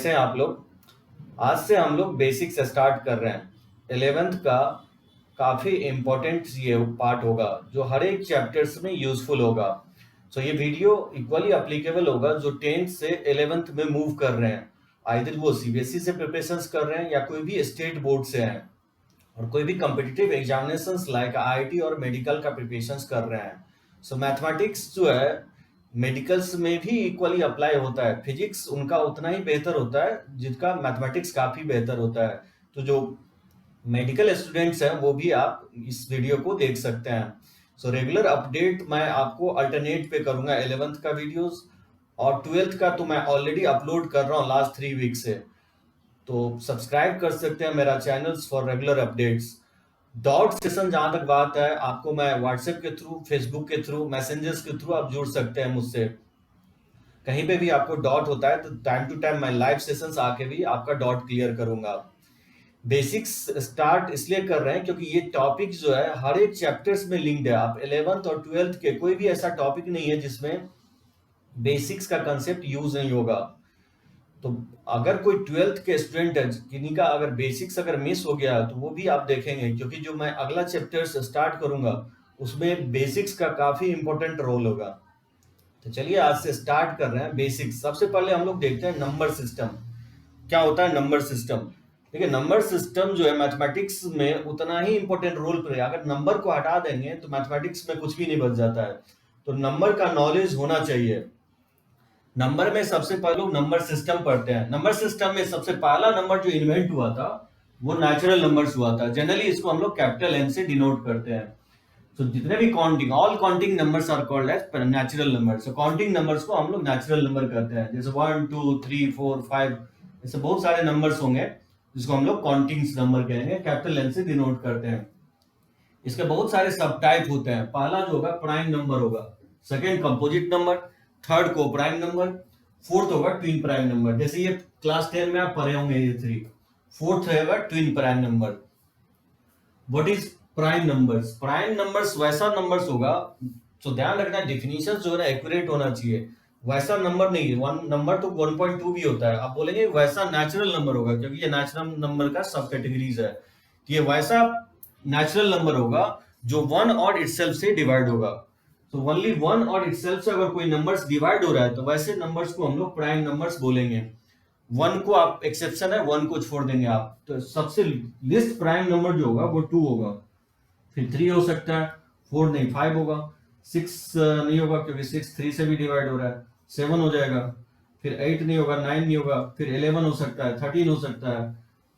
कैसे हैं आप लोग। आज से हम लोग बेसिक्स स्टार्ट कर रहे हैं। 11th का काफ़ी इम्पोर्टेंट ये पार्ट होगा जो हर एक चैप्टर्स में यूजफुल होगा। ये वीडियो इक्वली अप्लीकेबल होगा जो 10th से 11th में मूव कर रहे हैं, आइदर वो सीबीएसई से प्रिपरेशंस कर रहे हैं या कोई भी स्टेट बोर्ड से हैं और कोई भी कॉम्पिटिटिव एग्जामिनेशंस लाइक आईआईटी और मेडिकल का प्रिपरेशंस कर रहे हैं। मैथमेटिक्स जो है मेडिकल्स में भी इक्वली अप्लाई होता है। फिजिक्स उनका उतना ही बेहतर होता है जिनका मैथमेटिक्स काफ़ी बेहतर होता है। तो जो मेडिकल स्टूडेंट्स हैं वो भी आप इस वीडियो को देख सकते हैं। रेगुलर अपडेट मैं आपको अल्टरनेट पे करूंगा 11th का वीडियोस, और 12th का तो मैं ऑलरेडी अपलोड कर रहा हूँ लास्ट 3 वीक से। तो सब्सक्राइब कर सकते हैं मेरा channels for regular updates. Dot session जहां तक बात है, आपको मैं व्हाट्सएप के थ्रू, फेसबुक के थ्रू, मैसेंजर्स के थ्रू आप जुड़ सकते हैं मुझसे। कहीं पे भी आपको डॉट होता है तो टाइम टू टाइम मैं लाइव सेशंस आके भी आपका डॉट क्लियर करूंगा। बेसिक्स स्टार्ट इसलिए कर रहे हैं क्योंकि ये टॉपिक जो है हर एक चैप्टर्स में लिंक्ड है। आप 11th और 12th के कोई भी ऐसा टॉपिक नहीं है जिसमें बेसिक्स का कंसेप्ट यूज नहीं होगा। तो अगर कोई 12th के स्टूडेंट है जिन्हीं का अगर बेसिक्स अगर मिस हो गया तो वो भी आप देखेंगे, क्योंकि जो मैं अगला चैप्टर स्टार्ट करूंगा उसमें बेसिक्स का काफी इंपॉर्टेंट रोल होगा। तो चलिए आज से स्टार्ट कर रहे हैं बेसिक्स। सबसे पहले हम लोग देखते हैं नंबर सिस्टम। क्या होता है नंबर सिस्टम? देखिए, नंबर सिस्टम जो है मैथमेटिक्स में उतना ही इंपॉर्टेंट रोल प्ले। अगर नंबर को हटा देंगे तो मैथमेटिक्स में कुछ भी नहीं बच जाता है। तो नंबर का नॉलेज होना चाहिए। नंबर में सबसे पहले लोग नंबर सिस्टम पढ़ते हैं। नंबर सिस्टम में सबसे पहला नंबर जो इन्वेंट हुआ था वो नेचुरल नंबर्स हुआ था। जनरली इसको हम लोग कैपिटल एन से डिनोट करते हैं। तो जितने भी counting, all counting numbers are called as natural number. Counting numbers को हम लोग नेचुरल नंबर कहते हैं। जैसे 1 2 3 4 5 ऐसे बहुत सारे नंबर्स होंगे जिसको हम लोग काउंटिंग नंबर कहेंगे, कैपिटल एन से डिनोट करते हैं। इसके बहुत सारे सब टाइप होते हैं। पहला जो होगा प्राइम नंबर होगा, सेकेंड कंपोजिट नंबर, थर्ड को प्राइम नंबर, फोर्थ होगा ट्विन प्राइम नंबर। जैसे ये क्लास 10 में आप पढ़े होंगे ये 3। फोर्थ होगा twin prime number. What is prime numbers? Prime numbers वैसा नंबर्स होगा, तो ध्यान रखना डेफिनेशन जो है ना एक्यूरेट होना चाहिए। वैसा नंबर नहीं है, वन नंबर तो 1.2 भी होता है। आप बोलेंगे वैसा नेचुरल नंबर होगा क्योंकि ये नेचुरल नंबर का सब कैटेगरीज है। ये वैसा नेचुरल नंबर होगा जो वन और इटसेल्फ से डिवाइड होगा। तो ओनली वन और इटसेल्फ से अगर कोई नंबर्स डिवाइड हो रहा है तो वैसे नंबर्स को हम लोग प्राइम नंबर्स बोलेंगे। वन को आप एक्सेप्शन है, वन को छोड़ देंगे आप। तो सबसे लिस्ट प्राइम नंबर जो होगा वो 2 होगा, फिर 3 हो सकता है, 4 नहीं 5 होगा, 6 नहीं होगा क्योंकि 6 3 से भी डिवाइड हो रहा है, 7 हो जाएगा, फिर 8 नहीं होगा, 9 नहीं होगा, फिर 11 हो सकता है, 13 हो सकता है,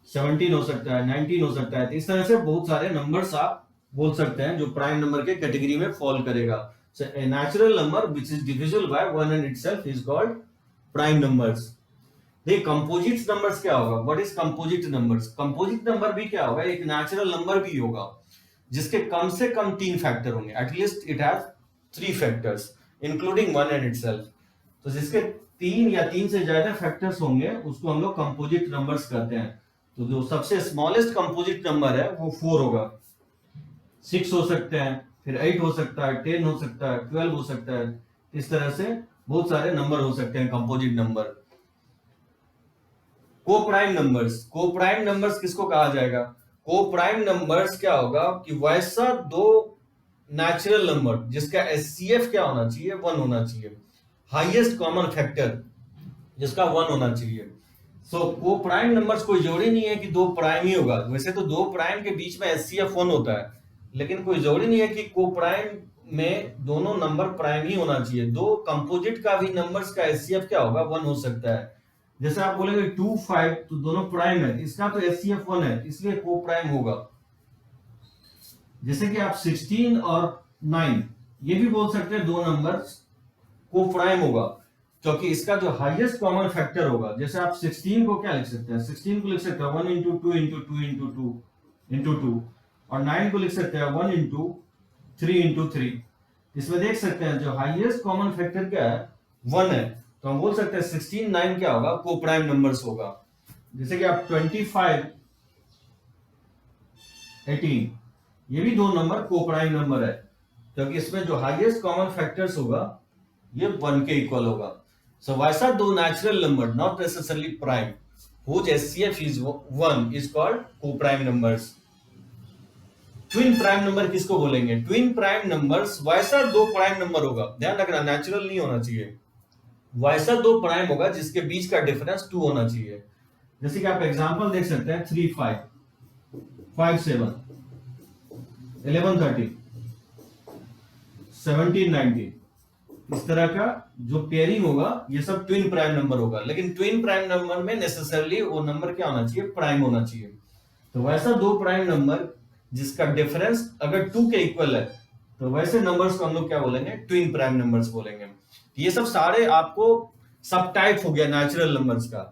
17 हो सकता है, 19 हो सकता है। तो इस तरह से बहुत सारे नंबर्स आप बोल सकते हैं जो प्राइम नंबर के कैटेगरी में फॉल करेगा। So a natural number which is divisible by one and itself is called prime numbers. देखिए कंपोजिट नंबर्स क्या होगा? What is composite numbers? Composite number भी क्या होगा? एक नेचुरल नंबर भी होगा जिसके कम से कम 3 फैक्टर होंगे। At least it has 3 factors including one and itself. तो जिसके 3 या 3 से ज्यादा फैक्टर्स होंगे उसको हम लोग कंपोजिट नंबर्स कहते हैं। तो जो सबसे स्मॉलेस्ट कंपोजिट नंबर है वो 4 होगा। 6 हो सकते हैं, फिर 8 हो सकता है, 10 हो सकता है, 12 हो सकता है। इस तरह से बहुत सारे नंबर हो सकते हैं composite number. Coprime numbers, coprime numbers किसको कहा जाएगा? कोप्राइम नंबर्स क्या होगा कि वैसा दो नेचुरल नंबर जिसका एचसीएफ क्या होना चाहिए? 1 होना चाहिए। हाईएस्ट कॉमन फैक्टर जिसका 1 होना चाहिए। कोप्राइम नंबर्स कोई जरूरी नहीं है कि 2 प्राइम ही होगा। वैसे तो 2 प्राइम के बीच में एचसीएफ 1 होता है, लेकिन कोई जरूरी नहीं है कि कोप्राइम में दोनों नंबर प्राइम ही होना चाहिए। 2 कंपोजिट का भी नंबर्स का एचसीएफ क्या होगा? 1 हो सकता है। जैसे आप बोलेंगे 2 5 तो दोनों प्राइम है, इसका तो एचसीएफ 1 है इसलिए को प्राइम होगा। जैसे कि आप 16 और 9 ये भी बोल सकते हैं, 2 नंबर को प्राइम होगा क्योंकि इसका जो हाईएस्ट कॉमन फैक्टर होगा। जैसे आप 16 को क्या लिख सकते हैं? 16 को लिख सकते हैं 1 इंटू 2 इंटू 2 इंटू 2 इंटू 2, और 9 को लिख सकते हैं 1 इंटू 3 इंटू 3। इसमें देख सकते हैं जो हाईएस्ट कॉमन फैक्टर क्या है? 1 है। तो हम बोल सकते हैं 16 9 क्या होगा? को प्राइम नंबर्स होगा। जैसे कि आप 25 18 ये भी 2 नंबर को प्राइम नंबर है क्योंकि इसमें जो हाईएस्ट कॉमन फैक्टर्स होगा ये 1 के इक्वल होगा। So वैसा दो natural number, not necessarily prime, whose HCF is 1 is called co-prime numbers. Twin prime number किसको बोलेंगे? ट्विन प्राइम नंबर्स वैसा दो प्राइम नंबर होगा, ध्यान रखना नेचुरल नहीं होना चाहिए, वैसा दो प्राइम होगा जिसके बीच का डिफरेंस 2 होना चाहिए। जैसे कि आप एग्जांपल देख सकते हैं 3 5 5 7 11 30 17 19, इस तरह का जो पेयरिंग होगा ये सब ट्विन प्राइम नंबर होगा। लेकिन ट्विन प्राइम नंबर में नेसेसरली वो नंबर क्या होना चाहिए? प्राइम होना चाहिए। तो वैसा दो प्राइम नंबर जिसका डिफरेंस अगर 2 के इक्वल है तो वैसे नंबर्स को हम लोग क्या बोलेंगे? ट्विन प्राइम नंबर्स बोलेंगे। ये सब सारे आपको सब टाइप हो गया नेचुरल नंबर्स का।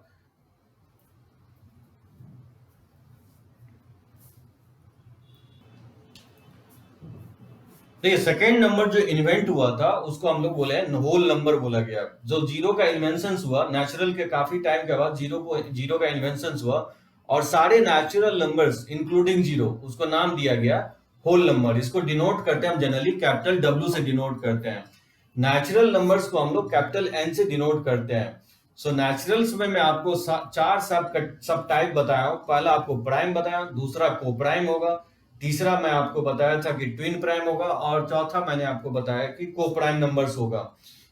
तो ये सेकेंड नंबर जो इन्वेंट हुआ था उसको हम लोग बोले होल नंबर बोला गया। जो जीरो का इन्वेंशन हुआ नेचुरल के काफी टाइम के बाद, जीरो का इन्वेंशन हुआ और सारे नेचुरल नंबर्स इंक्लूडिंग जीरो, उसको नाम दिया गया होल नंबर। इसको डिनोट करते हैं हम जनरली कैपिटल W से डिनोट करते हैं। नेचुरल नंबर्स को हम लोग कैपिटल N से डिनोट करते हैं। सो नेचुरल्स में मैं आपको चार सब टाइप बताया हूं। पहला आपको प्राइम बताया, दूसरा को प्राइम होगा, तीसरा मैं आपको बताया था कि ट्विन प्राइम होगा और चौथा मैंने आपको बताया कि को प्राइम नंबर्स होगा।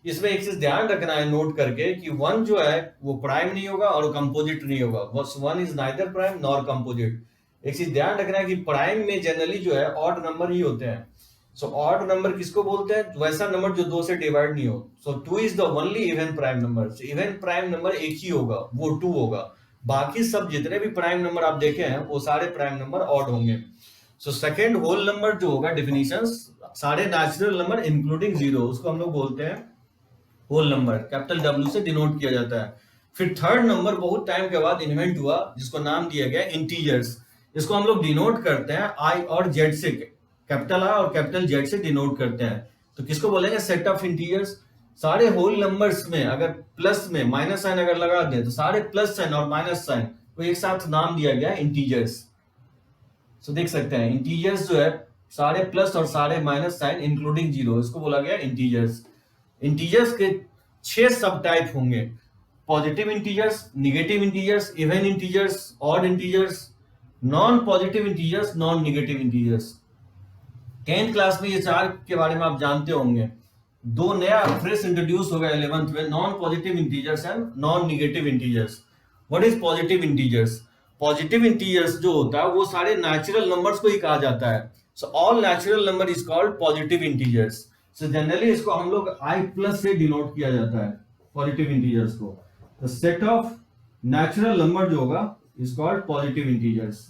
इसमें एक चीज ध्यान रखना है नोट करके कि वन जो है वो प्राइम नहीं होगा और कंपोजिट नहीं होगा। One is neither prime nor composite. एक चीज ध्यान रखना है कि प्राइम में जनरली जो है ऑड नंबर ही होते हैं। सो ऑड नंबर किसको बोलते हैं? वैसा नंबर जो 2 से डिवाइड नहीं हो। सो 2 is the only even prime number. Even prime number एक ही होगा, वो 2 होगा। बाकी सब जितने भी प्राइम नंबर आप देखे हैं वो सारे प्राइम नंबर ऑड होंगे। सो सेकेंड होल नंबर जो होगा डिफिनीशन, सारे नेचुरल नंबर इंक्लूडिंग जीरो, उसको हम लोग बोलते हैं होल नंबर, कैपिटल W से डिनोट किया जाता है। फिर थर्ड नंबर बहुत टाइम के बाद इन्वेंट हुआ जिसको नाम दिया गया इंटीजर्स। इसको हम लोग डिनोट करते हैं I और Z से, कैपिटल I और कैपिटल Z से डिनोट करते हैं। तो किसको बोलेंगे? Set of integers. सारे होल नंबर्स में अगर प्लस में माइनस साइन अगर लगा दें तो सारे प्लस साइन और माइनस साइन को एक साथ नाम दिया गया इंटीजर्स। सो देख सकते हैं इंटीजर्स जो है सारे प्लस और सारे माइनस साइन इंक्लूडिंग जीरो, इसको बोला गया इंटीजर्स। इंटीजर्स के 6 सब टाइप होंगे: positive integers, negative integers, even integers, odd integers, non positive integers, non negative integers. 10th class में ये चार के बारे में आप जानते होंगे। दो नया फ्रेश इंट्रोड्यूस हो गया 11th में, non positive integers and non negative integers. What is positive integers? Positive integers जो होता है वो सारे नेचुरल नंबर्स को ही कहा जाता है। So all natural number is called positive integers. So generally इसको हम लोग I प्लस से डिनोट किया जाता है पॉजिटिव इंटीजर्स को। The set of natural number जो होगा इज कॉल्ड पॉजिटिव इंटीजर्स,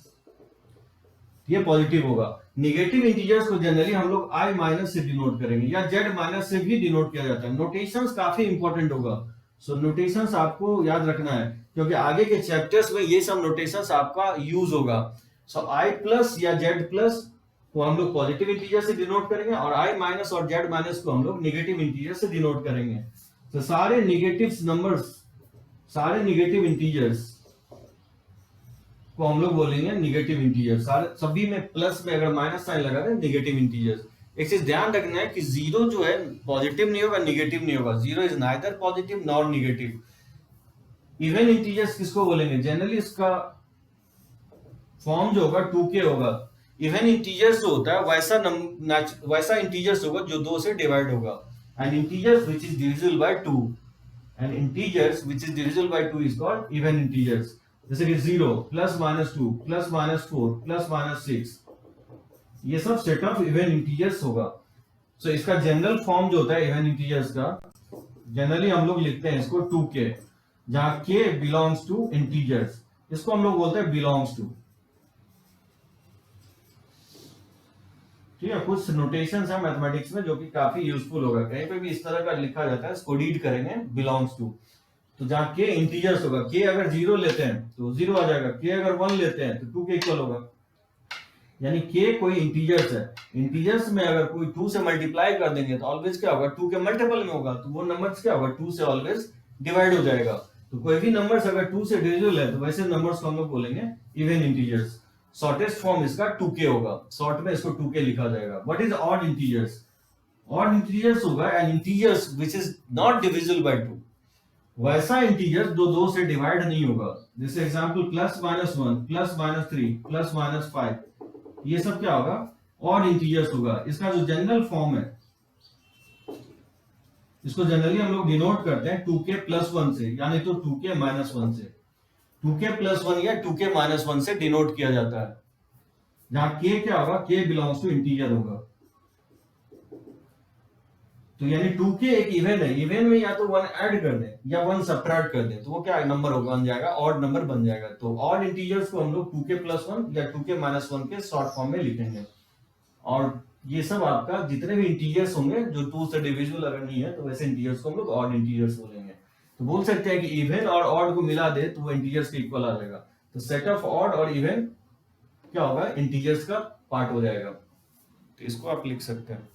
ये पॉजिटिव होगा। नेगेटिव इंटीजर्स को जनरली हम लोग I माइनस से डिनोट करेंगे या Z माइनस से भी डिनोट किया जाता है। नोटेशंस काफी इंपॉर्टेंट होगा। सो नोटेशंस आपको याद रखना है क्योंकि आगे के चैप्टर्स में ये सब नोटेशंस आपका यूज होगा। सो I प्लस या Z प्लस को हम लोग पॉजिटिव इंटीजर से डिनोट करेंगे और I माइनस और Z माइनस को हम लोग नेगेटिव इंटीजर से डिनोट करेंगे। तो सारे नेगेटिव नंबर्स, सारे नेगेटिव इंटीजर्स को हम लोग बोलेंगे नेगेटिव इंटीजर्स। सारे सभी में प्लस में अगर माइनस साइन लगा दें नेगेटिव इंटीजर्स। एक चीज ध्यान रखना है कि जीरो जो है पॉजिटिव नहीं होगा, नेगेटिव नहीं होगा। Zero is neither positive nor negative. Even integers किसको बोलेंगे? जनरली इसका फॉर्म जो होगा 2k होगा। इवन इंटीजर्स जो होता है वैसा इंटीजर्स होगा जो 2 से डिवाइड होगा। And integers which is divisible by 2, and integers which is divisible by 2 is called even integers. जैसे कि 0 plus minus 2 plus minus 4 plus minus 6, ये सब सेट ऑफ इवन इंटीजर्स होगा। सो इसका जनरल फॉर्म जो होता है इवन इंटीजर्स का, जनरली हम लोग लिखते हैं इसको 2k, जहां k बिलोंग्स टू इंटीजर्स। इसको हम लोग बोलते हैं बिलोंग्स टू। ठीक है, कुछ नोटेशंस है मैथमेटिक्स में जो कि काफी यूजफुल होगा। कहीं पे भी इस तरह का लिखा जाता है, इसको रीड करेंगे बिलोंग्स टू। तो जहां k इंटीजर्स होगा, k अगर 0 लेते हैं तो 0 आ जाएगा, k अगर 1 लेते हैं तो 2 के इक्वल होगा। यानी k कोई इंटीजर्स है। इंटीजर्स में अगर कोई 2 से मल्टीप्लाई कर देंगे तो ऑलवेज क्या होगा? 2 के मल्टीपल में होगा, तो वो नंबर्स क्या होगा? 2 से ऑलवेज डिवाइड हो जाएगा। तो कोई भी नंबर्स अगर 2 से डिविजिबल है तो वैसे नंबर्स को हम लोग बोलेंगे इवन इंटीजर्स। शॉर्टेस्ट फॉर्म इसका 2k होगा, शॉर्ट में इसको 2k लिखा जाएगा। What is odd integers? Odd integers होगा and integers which is not divisible by 2। वैसा इंटीजर जो 2 से डिवाइड नहीं होगा, जैसे एग्जांपल +-1 +-3 +-5, ये सब क्या होगा, ऑड इंटीजर्स होगा। इसका जो जनरल फॉर्म है, इसको जनरली हम लोग डिनोट करते हैं 2k+1 से, यानी तो 2k-1 से। 2k+1 या 2k-1 से डिनोट किया जाता है, जहां k क्या होगा, k बिलोंग्स टू इंटीजर होगा। तो यानी 2k एक इवन है, इवन में या तो 1 ऐड कर दें या 1 सब्ट्रैक्ट कर दें, तो वो क्या नंबर होगा, बन जाएगा, ऑड नंबर बन जाएगा। तो ऑड इंटीजर्स को हम लोग 2k+1 या 2k-1 के शॉर्ट फॉर्म में लिखेंगे। और ये सब आपका जितने भी इंटीजर्स होंगे जो 2 से डिविजिबल अगर नहीं है, तो वैसे इंटीजर्स को हम लोग ऑड इंटीजर्स बोलेंगे। तो बोल सकते हैं कि इवन और ऑड को मिला दे तो वो इंटीजर्स के इक्वल आ जाएगा। तो सेट ऑफ ऑड और इवन क्या होगा, इंटीजर्स का पार्ट हो जाएगा। तो इसको आप लिख सकते हैं।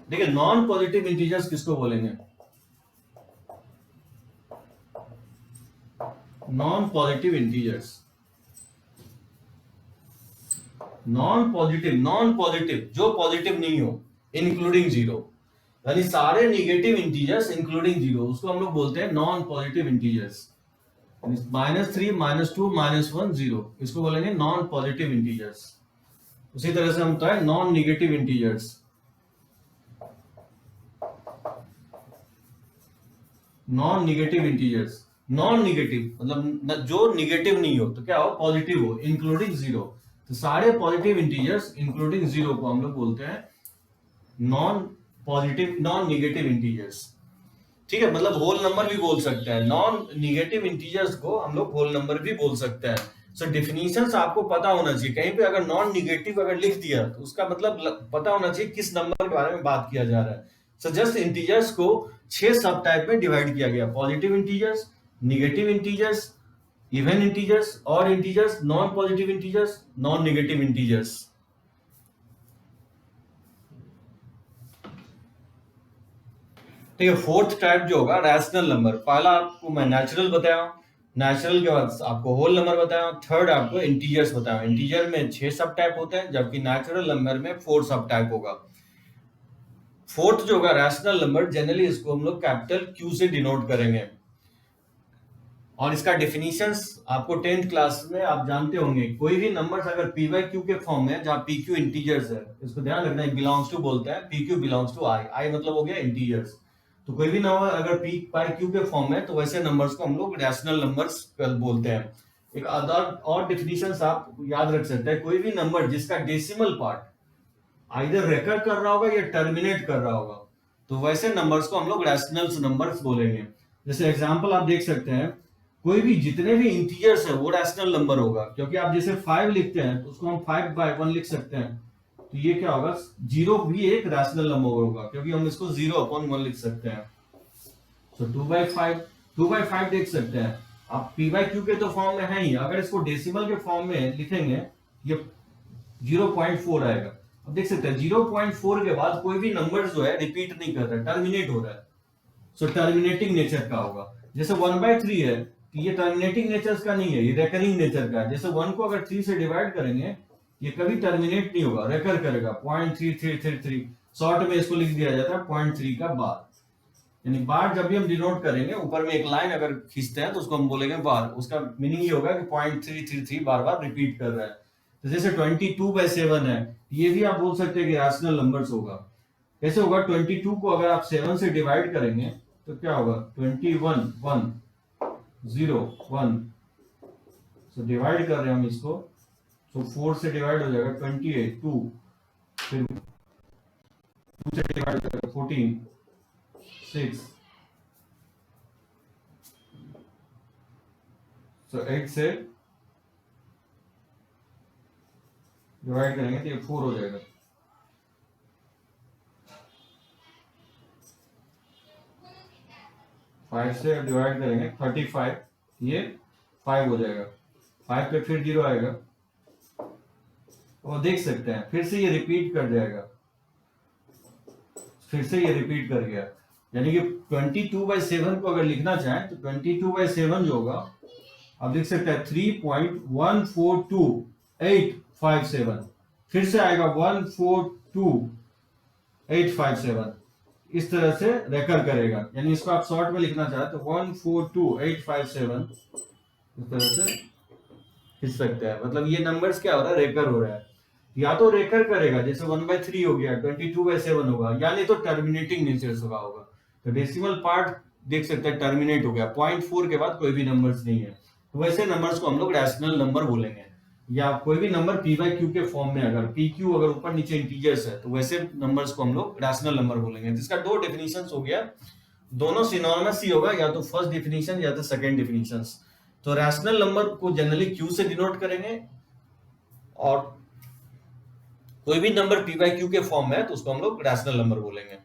देखिए, नॉन पॉजिटिव इंटीजर्स किसको बोलेंगे, non positive integers, non positive जो पॉजिटिव नहीं हो, इंक्लूडिंग जीरो, यानी सारे निगेटिव इंटीजर्स इंक्लूडिंग जीरो, उसको हम लोग बोलते हैं नॉन पॉजिटिव इंटीजर्स। -3 -2 -1 0, इसको बोलेंगे नॉन पॉजिटिव इंटीजर्स। उसी तरह से होता है non negative integers, non negative integers, non negative मतलब जो निगेटिव नहीं हो, तो क्या हो, पॉजिटिव हो, इंक्लूडिंग जीरो। तो सारे पॉजिटिव इंटीजर्स इंक्लूडिंग जीरो को हम लोग बोलते हैं नॉन निगेटिव इंटीजर्स। ठीक है, मतलब होल नंबर भी बोल सकते हैं, नॉन निगेटिव इंटीजर्स को हम लोग होल नंबर भी बोल सकते हैं। सो डेफिनेशंस आपको पता होना चाहिए, कहीं पे अगर नॉन निगेटिव अगर लिख दिया तो उसका मतलब पता होना चाहिए किस नंबर के बारे में बात किया जा रहा है। सो जस्ट इंटीजर्स को 6 सब टाइप में डिवाइड किया गया, positive integers, negative integers, even integers, odd integers, non positive integers, non negative integers. ठीक है, फोर्थ टाइप जो होगा रैशनल नंबर। पहला आपको मैं नेचुरल बताया, नेचुरल के बाद आपको होल नंबर बताया, थर्ड आपको इंटीजर्स बताया। इंटीजर में 6 सब टाइप होते हैं, जबकि नेचुरल नंबर में 4 सब टाइप होगा। फोर्थ जो होगा रैशनल नंबर, जनरली इसको हम लोग कैपिटल क्यू से डिनोट करेंगे। और इसका डेफिनेशंस आपको 10th क्लास में आप जानते होंगे, कोई भी नंबर्स अगर पी बाई क्यू के फॉर्म में, जहां पी क्यू इंटीजर्स है, इसको ध्यान रखना, बिलोंग्स टू बोलते हैं, पी क्यू बिलोंग्स टू आई, आई मतलब हो गया इंटीजर्स। तो कोई भी नंबर अगर पी बाई क्यू के फॉर्म में, तो वैसे नंबर्स को हम लोग रैशनल नंबर्स बोलते हैं। एक और डेफिनेशन आप याद रख सकते हैं, कोई भी नंबर जिसका डेसिमल पार्ट आइदर रेकर कर रहा होगा या टर्मिनेट कर रहा होगा, तो वैसे नंबर्स को हम लोग रैशनल नंबर्स बोलेंगे। जैसे एग्जांपल आप देख सकते हैं, कोई भी जितने भी इंटीजर्स है वो रैशनल नंबर होगा, क्योंकि आप जैसे 5 लिखते हैं तो उसको हम 5/1 लिख सकते हैं। तो ये क्या होगा, 0 भी एक रैशनल नंबर होगा, क्योंकि हम इसको 0/1 लिख सकते हैं। तो 2/5 देख सकते हैं आप, पी बाई क्यू के तो फॉर्म में है ही, अगर इसको डेसिमल के फॉर्म में लिखेंगे ये 0.4 आएगा। अब देख सकते हैं 0.4 के बाद कोई भी नंबर जो है रिपीट नहीं कर रहा है, टर्मिनेट हो रहा है। सो टर्मिनेटिंग नेचर का होगा। जैसे 1/3 है, तो ये टर्मिनेटिंग नेचर का नहीं है, ये रेकरिंग नेचर का है। जैसे 1 को अगर 3 से डिवाइड करेंगे, ये कभी टर्मिनेट नहीं होगा, रेकर करेगा 0.3333। शॉर्ट में इसको लिख दिया जाता है 0.3 का बार, यानी बार जब भी हम डिनोट करेंगे, ऊपर में एक लाइन अगर खींचते हैं तो उसको हम बोलेंगे बार। उसका मीनिंग ये होगा कि 0.333 बार बार रिपीट कर रहा है। तो जैसे 22/7 है, ये भी आप बोल सकते हैं कि रैशनल नंबर्स होगा। कैसे होगा, 22 को अगर आप 7 से डिवाइड करेंगे तो क्या होगा, 21 1 0 1। सो डिवाइड कर रहे हैं हम इसको, तो 4 से डिवाइड हो जाएगा 28 2, फिर 2 से डिवाइड करेगा 14 6, सो 8 से डिवाइड करेंगे तो ये 4 हो जाएगा। 5 से डिवाइड करेंगे 35, ये 5 हो जाएगा। 5 पे फिर 0 आएगा, और देख सकते हैं फिर से ये रिपीट कर जाएगा, फिर से ये रिपीट कर गया। यानी कि 22/7 को अगर लिखना चाहें तो 22/7 जो होगा आप देख सकते हैं 3.142857, फिर से आएगा 142857, इस तरह से रेकर करेगा। यानी इसको आप शॉर्ट में लिखना चाहते तो 142857 इस तरह से खींच सकते हैं। मतलब ये नंबर्स क्या हो रहा है, रेकर हो रहा है। या तो रेकर करेगा जैसे 1/3 हो गया, 22/7 होगा, या नहीं तो टर्मिनेटिंग नेचर होगा। तो डेसिमल पार्ट देख सकते हैं टर्मिनेट हो गया, 0.4 के बाद कोई भी नंबर्स नहीं है, तो वैसे नंबर्स को हम लोग रैशनल नंबर बोलेंगे। या कोई भी नंबर पी बाई क्यू के फॉर्म में, अगर पी क्यू अगर ऊपर नीचे इंटीजर्स है तो वैसे नंबर्स को हम लोग रैशनल नंबर बोलेंगे। इसका दो डेफिनेशन हो गया, दोनों सिनोनिमस ही होगा, या तो फर्स्ट डेफिनेशन या तो सेकंड डेफिनेशन। तो रैशनल नंबर को जनरली क्यू से डिनोट करेंगे, और कोई भी नंबर पी बाई क्यू के फॉर्म में है तो उसको हम लोग रैशनल नंबर बोलेंगे।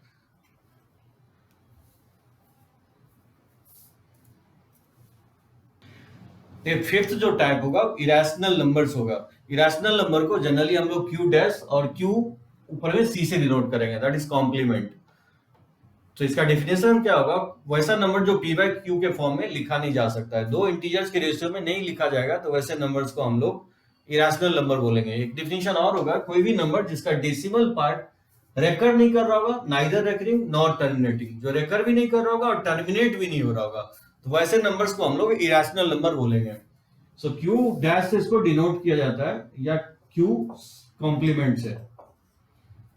फिफ्थ जो टाइप होगा इरेशनल नंबर्स होगा। इरेशनल नंबर को जनरली हम लोग क्यू डैश और क्यू ऊपर में सी से डिनोट करेंगे, दैट इज कॉम्प्लीमेंट। तो इसका डेफिनेशन क्या होगा, वैसा नंबर जो पी बाई क्यू के फॉर्म में लिखा नहीं जा सकता है, दो इंटीजर्स के रेशियो में नहीं लिखा जाएगा, तो वैसे नंबर्स को हम लोग इरेशनल नंबर बोलेंगे। एक डेफिनेशन और होगा, कोई भी नंबर जिसका डेसिमल पार्ट रेकर नहीं कर रहा होगा, नाइदर रेकरिंग नॉट टर्मिनेटिंग, जो रेकर भी नहीं कर रहा होगा और टर्मिनेट भी नहीं हो रहा होगा, तो वैसे नंबर्स को हम लोग इरेशनल नंबर बोलेंगे। सो क्यू डैश से इसको डिनोट किया जाता है, या क्यू कॉम्प्लीमेंट से।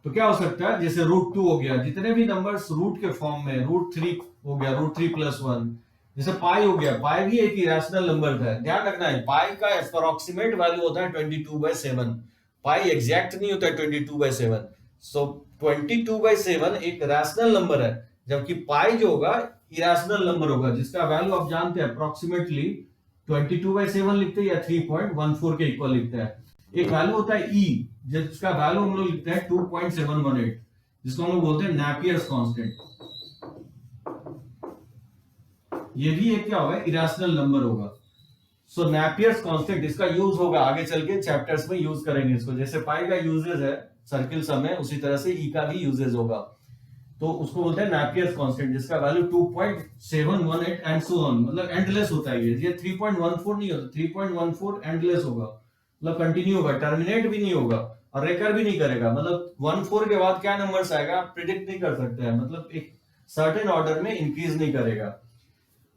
तो क्या हो सकता है, जैसे √2 हो गया, जितने भी नंबर्स रूट के फॉर्म में, √3 हो गया, √3+1, जैसे पाई हो गया, पाई भी एक इरेशनल नंबर था। ध्यान रखना है, पाई का अप्रोक्सीमेट वैल्यू होता है 22/7, पाई एग्जैक्ट नहीं होता है 22/7। सो 22/7 एक रैशनल नंबर है, जबकि पाई जो होगा इरेशनल नंबर होगा, जिसका वैल्यू आप जानते हैं अप्रोक्सीमेटली 22/7 लिखते हैं या 3.14 के इक्वल लिखते हैं। एक वैल्यू होता है ई, जिसका वैल्यू हम लोग लिखते हैं 2.718, जिसको हम लोग बोलते हैं नेपियर्स कांस्टेंट। ये भी एक क्या होगा, इरेशनल नंबर होगा। सो नेपियर्स कांस्टेंट, इसका यूज होगा आगे चल के चैप्टर्स में, यूज करेंगे इसको। जैसे पाई का यूजेज है सर्किल सम में, उसी तरह से ई का भी यूजेज होगा, तो उसको बोलते हैं नेपियर्स कांस्टेंट, जिसका वैल्यू 2.718 एंड सो ऑन, मतलब एंडलेस होता है। ये 3.14 नहीं होता, 3.14 एंडलेस होगा, मतलब कंटिन्यू होगा, टर्मिनेट भी नहीं होगा और रेकर भी नहीं करेगा। मतलब 14 के बाद क्या नंबर्स आएगा आप प्रिडिक्ट नहीं कर सकते हैं, मतलब एक सर्टेन ऑर्डर में इंक्रीज नहीं करेगा।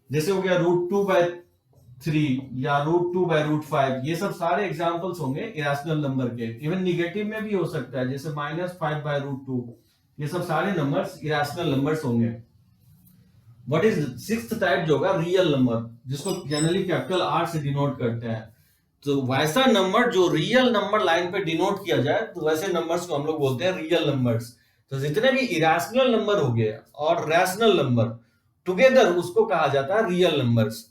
जैसे हो गया √2/3 या √2/5, ये सब सारे एग्जांपल्स होंगे इरेशनल नंबर के। इवन निगेटिव में भी हो सकता है, जैसे -5/√2, ये सब सारे नंबर्स इरेशनल नंबर्स होंगे। व्हाट इज सिक्स्थ टाइप जो होगा, रियल नंबर, जिसको जनरली कैपिटल आर से डिनोट करते हैं। तो वैसा नंबर जो रियल नंबर लाइन पे डिनोट किया जाए, तो वैसे नंबर्स को हम लोग बोलते हैं रियल नंबर्स। तो जितने भी इरेशनल नंबर हो गए और रैशनल नंबर टुगेदर, उसको कहा जाता है real numbers.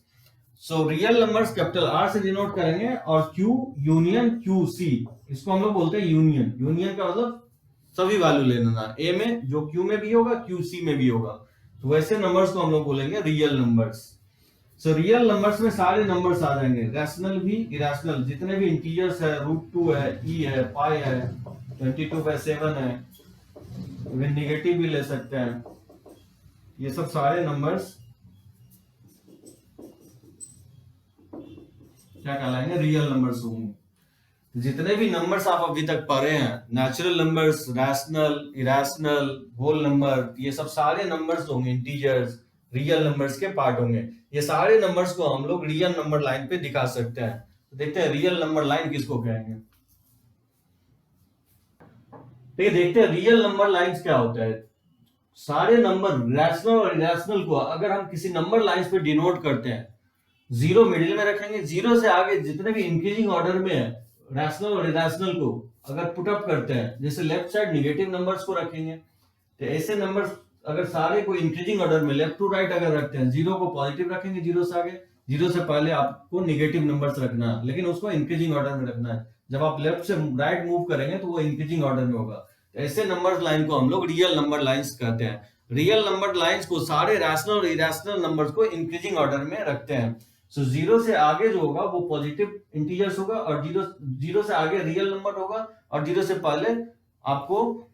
So real numbers capital R से डिनोट करेंगे, और क्यू यूनियन क्यू सी, इसको हम लोग बोलते हैं यूनियन। यूनियन का मतलब सभी वैल्यू ले लेना, ए में जो क्यू में भी होगा क्यू सी में भी होगा, तो वैसे नंबर्स को हम लोग बोलेंगे real numbers. So real numbers में सारे नंबर्स आ जाएंगे, रैशनल भी इरेशनल, जितने भी इंटीजर्स है, √2 है, ई है, पाई है, 22/7 है, इवन निगेटिव भी ले सकते हैं, ये सब सारे नंबर्स क्या कहलाएंगे, रियल नंबर्स होंगे। जितने भी नंबर्स आप अभी तक पढ़े हैं, natural numbers, rational, irrational, whole number, ये सब सारे नंबर्स होंगे, इंटीजर्स रियल नंबर्स के पार्ट होंगे। ये सारे नंबर्स को हम लोग रियल नंबर लाइन पे दिखा सकते हैं। तो देखते हैं रियल नंबर लाइन किसको कहेंगे। ठीक है, देखते हैं रियल नंबर लाइंस क्या होता है। सारे नंबर रैशनल और इरेशनल को अगर हम किसी नंबर लाइंस पे डिनोट करते हैं, जीरो मिडिल में रखेंगे, जीरो से आगे जितने भी इंक्रीजिंग ऑर्डर में है रैशनल और इरेशनल को अगर पुट अप करते हैं, जैसे लेफ्ट साइड निगेटिव नंबर्स को रखेंगे, तो ऐसे नंबर्स अगर सारे को इंक्रीजिंग ऑर्डर में लेफ्ट टू राइट अगर रखते हैं, जीरो को पॉजिटिव रखेंगे, जीरो से आगे, जीरो से पहले आपको निगेटिव नंबर्स रखना है, लेकिन उसको इंक्रीजिंग ऑर्डर में रखना है। जब आप लेफ्ट से राइट मूव करेंगे तो वो इंक्रीजिंग ऑर्डर में होगा। ऐसे नंबर लाइन को हम लोग रियल नंबर लाइंस कहते हैं। रियल नंबर लाइंस को सारे रैशनल और इरेशनल नंबर्स को इंक्रीजिंग ऑर्डर में रखते हैं। सो जीरो से आगे जो होगा वो पॉजिटिव इंटीजर्स होगा, और जीरो से आगे रियल नंबर होगा, और जीरो से पहले आपको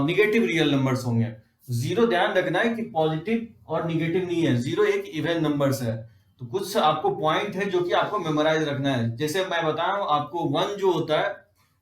निगेटिव रियल नंबर्स होंगे। जीरो ध्यान रखना है कि पॉजिटिव और निगेटिव नहीं है, जीरो एक इवन नंबर्स है। तो कुछ आपको पॉइंट है जो कि आपको मेमोराइज रखना है। जैसे मैं बता रहा हूं आपको, 1 जो होता है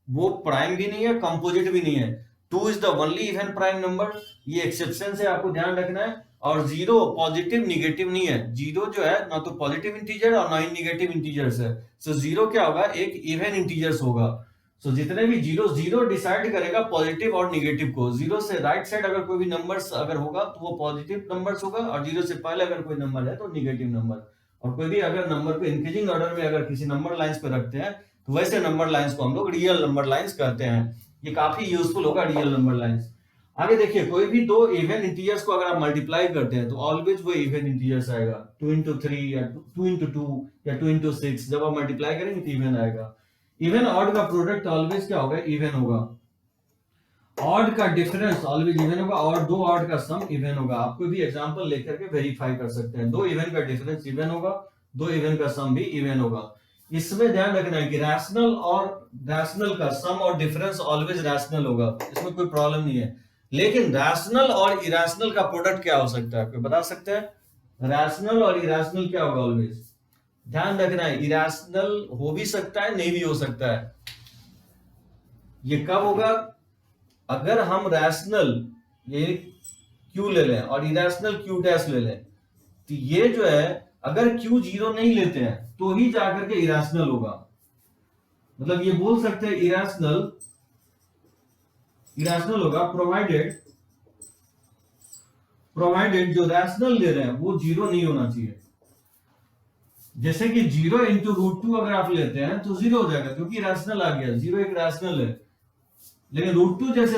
वो प्राइम भी नहीं है, कंपोजिट भी नहीं है। 2 is the only even prime number, ये एक्सेप्शन से आपको ध्यान रखना है। और 0 पॉजिटिव निगेटिव नहीं है। 0 जो है ना तो पॉजिटिव इंटीजर और ना ही निगेटिव इंटीजर्स है। सो 0 क्या होगा, एक इवन इंटीजर्स होगा। सो जितने भी 0 डिसाइड करेगा पॉजिटिव और निगेटिव को। 0 से राइट साइड अगर कोई भी नंबर्स अगर होगा तो वो पॉजिटिव नंबर्स होगा, और 0 से पहले अगर कोई नंबर है तो निगेटिव नंबर। और कोई भी अगर नंबर को इंक्रीजिंग ऑर्डर में अगर किसी नंबर लाइंस पे रखते हैं तो वैसे नंबर लाइंस को हम लोग रियल नंबर लाइंस कहते हैं। ये काफी यूजफुल होगा, रियल नंबर लाइंस। आगे देखिए, कोई भी दो इवन इंटीजर्स को अगर आप मल्टीप्लाई करते हैं तो ऑलवेज वो इवन इंटीजर्स आएगा। 2 into 3 या 2 into 2 या 2 into 6 जब आप मल्टीप्लाई करेंगे तो इवन आएगा। इवन ऑड का प्रोडक्ट ऑलवेज क्या होगा, इवन होगा। ऑड का डिफरेंस ऑलवेज इवन होगा, और दो ऑड का सम इवन होगा। आप कोई भी एग्जांपल लेकर के वेरीफाई कर सकते हैं। दो इवन का डिफरेंस इवन होगा, दो इवन का सम भी इवन होगा। इसमें ध्यान रखना है कि रैशनल और रैशनल का सम और डिफरेंस ऑलवेज रैशनल होगा, इसमें कोई प्रॉब्लम नहीं है। लेकिन रैशनल और इरेशनल का प्रोडक्ट क्या हो सकता है, कोई बता सकते हैं? रैशनल और इरेशनल क्या होगा ऑलवेज? ध्यान रखना है, इरेशनल हो भी सकता है, नहीं भी हो सकता है। ये कब होगा? अगर हम रैशनल ये क्यू ले लें और इरेशनल क्यू डैश ले लें, तो ये जो है अगर क्यू 0 नहीं लेते हैं तो ही जाकर के इरेशनल होगा। मतलब ये बोल सकते हैं इरेशनल होगा प्रोवाइडेड जो रैशनल ले रहे हैं वो 0 नहीं होना चाहिए। जैसे कि 0 into √2 अगर आप लेते हैं तो 0 हो जाएगा क्योंकि रैशनल आ गया, 0 एक रैशनल है। लेकिन √2 जैसे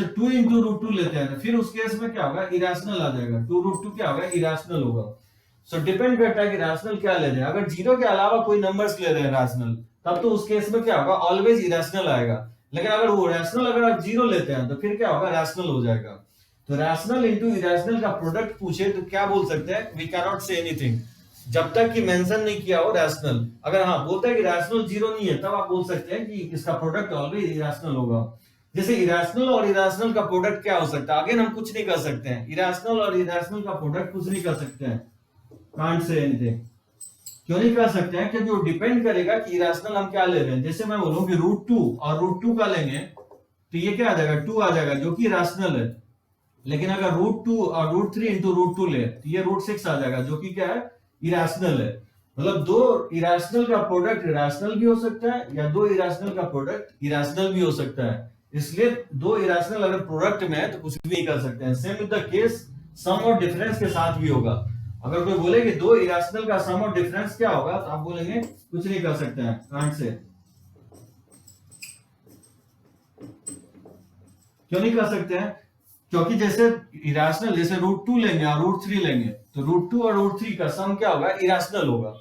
2 into √2 लेते हैं फिर उस केस में क्या होगा, इरेशनल आ जाएगा। 2 √2 क्या होगा, इरेशनल होगा। सो डिपेंड करता है कि रैशनल क्या ले रहे हैं। अगर 0 के अलावा कोई नंबर्स ले रहे हैं रैशनल, तब तो उस केस में क्या होगा, ऑलवेज इरेशनल आएगा। लेकिन अगर वो रैशनल अगर आप 0 लेते हैं तो फिर क्या होगा, रैशनल हो जाएगा। तो रैशनल इंटू इरेशनल का प्रोडक्ट पूछे तो क्या बोल सकते हैं, we can not say anything जब तक कि मेंशन नहीं किया हो रैशनल। अगर हाँ बोलता है कि रैशनल 0 नहीं है तब आप बोल सकते हैं कि इसका प्रोडक्ट ऑलवेज इरेशनल होगा। जैसे इरेशनल और इरेशनल का प्रोडक्ट क्या हो सकता है, अगेन हम कुछ नहीं कर सकते हैं। इरेशनल और इरेशनल का प्रोडक्ट कुछ नहीं कर सकते हैं, कांट से एनीथिंग। क्यों नहीं कर सकते हैं? क्योंकि वो डिपेंड करेगा कि इरेशनल हम क्या ले रहे हैं। जैसे मैं बोलूं कि √2 और √2 का लेंगे तो ये क्या आ जाएगा, 2 आ जाएगा जो कि रैशनल है। लेकिन अगर √2 और √3 into √2 ले तो ये √6 आ जाएगा जो कि क्या है, इरेशनल है। मतलब दो इरेशनल का प्रोडक्ट रैशनल भी हो सकता है या दो इरेशनल का प्रोडक्ट इरेशनल भी हो सकता है। इसलिए दो इरेशनल अगर प्रोडक्ट में है तो कुछ भी नहीं कर सकते हैं। सेम विद द केस सम और डिफरेंस के साथ भी होगा। अगर कोई बोले कि दो इरेशनल का सम और डिफरेंस क्या होगा तो आप बोलेंगे कुछ नहीं कर सकते हैं, कांट से। क्यों नहीं कर सकते हैं? क्योंकि जैसे इरेशनल जैसे √2 लेंगे और √3 लेंगे तो √2 और √3 का सम क्या होगा, इरेशनल होगा।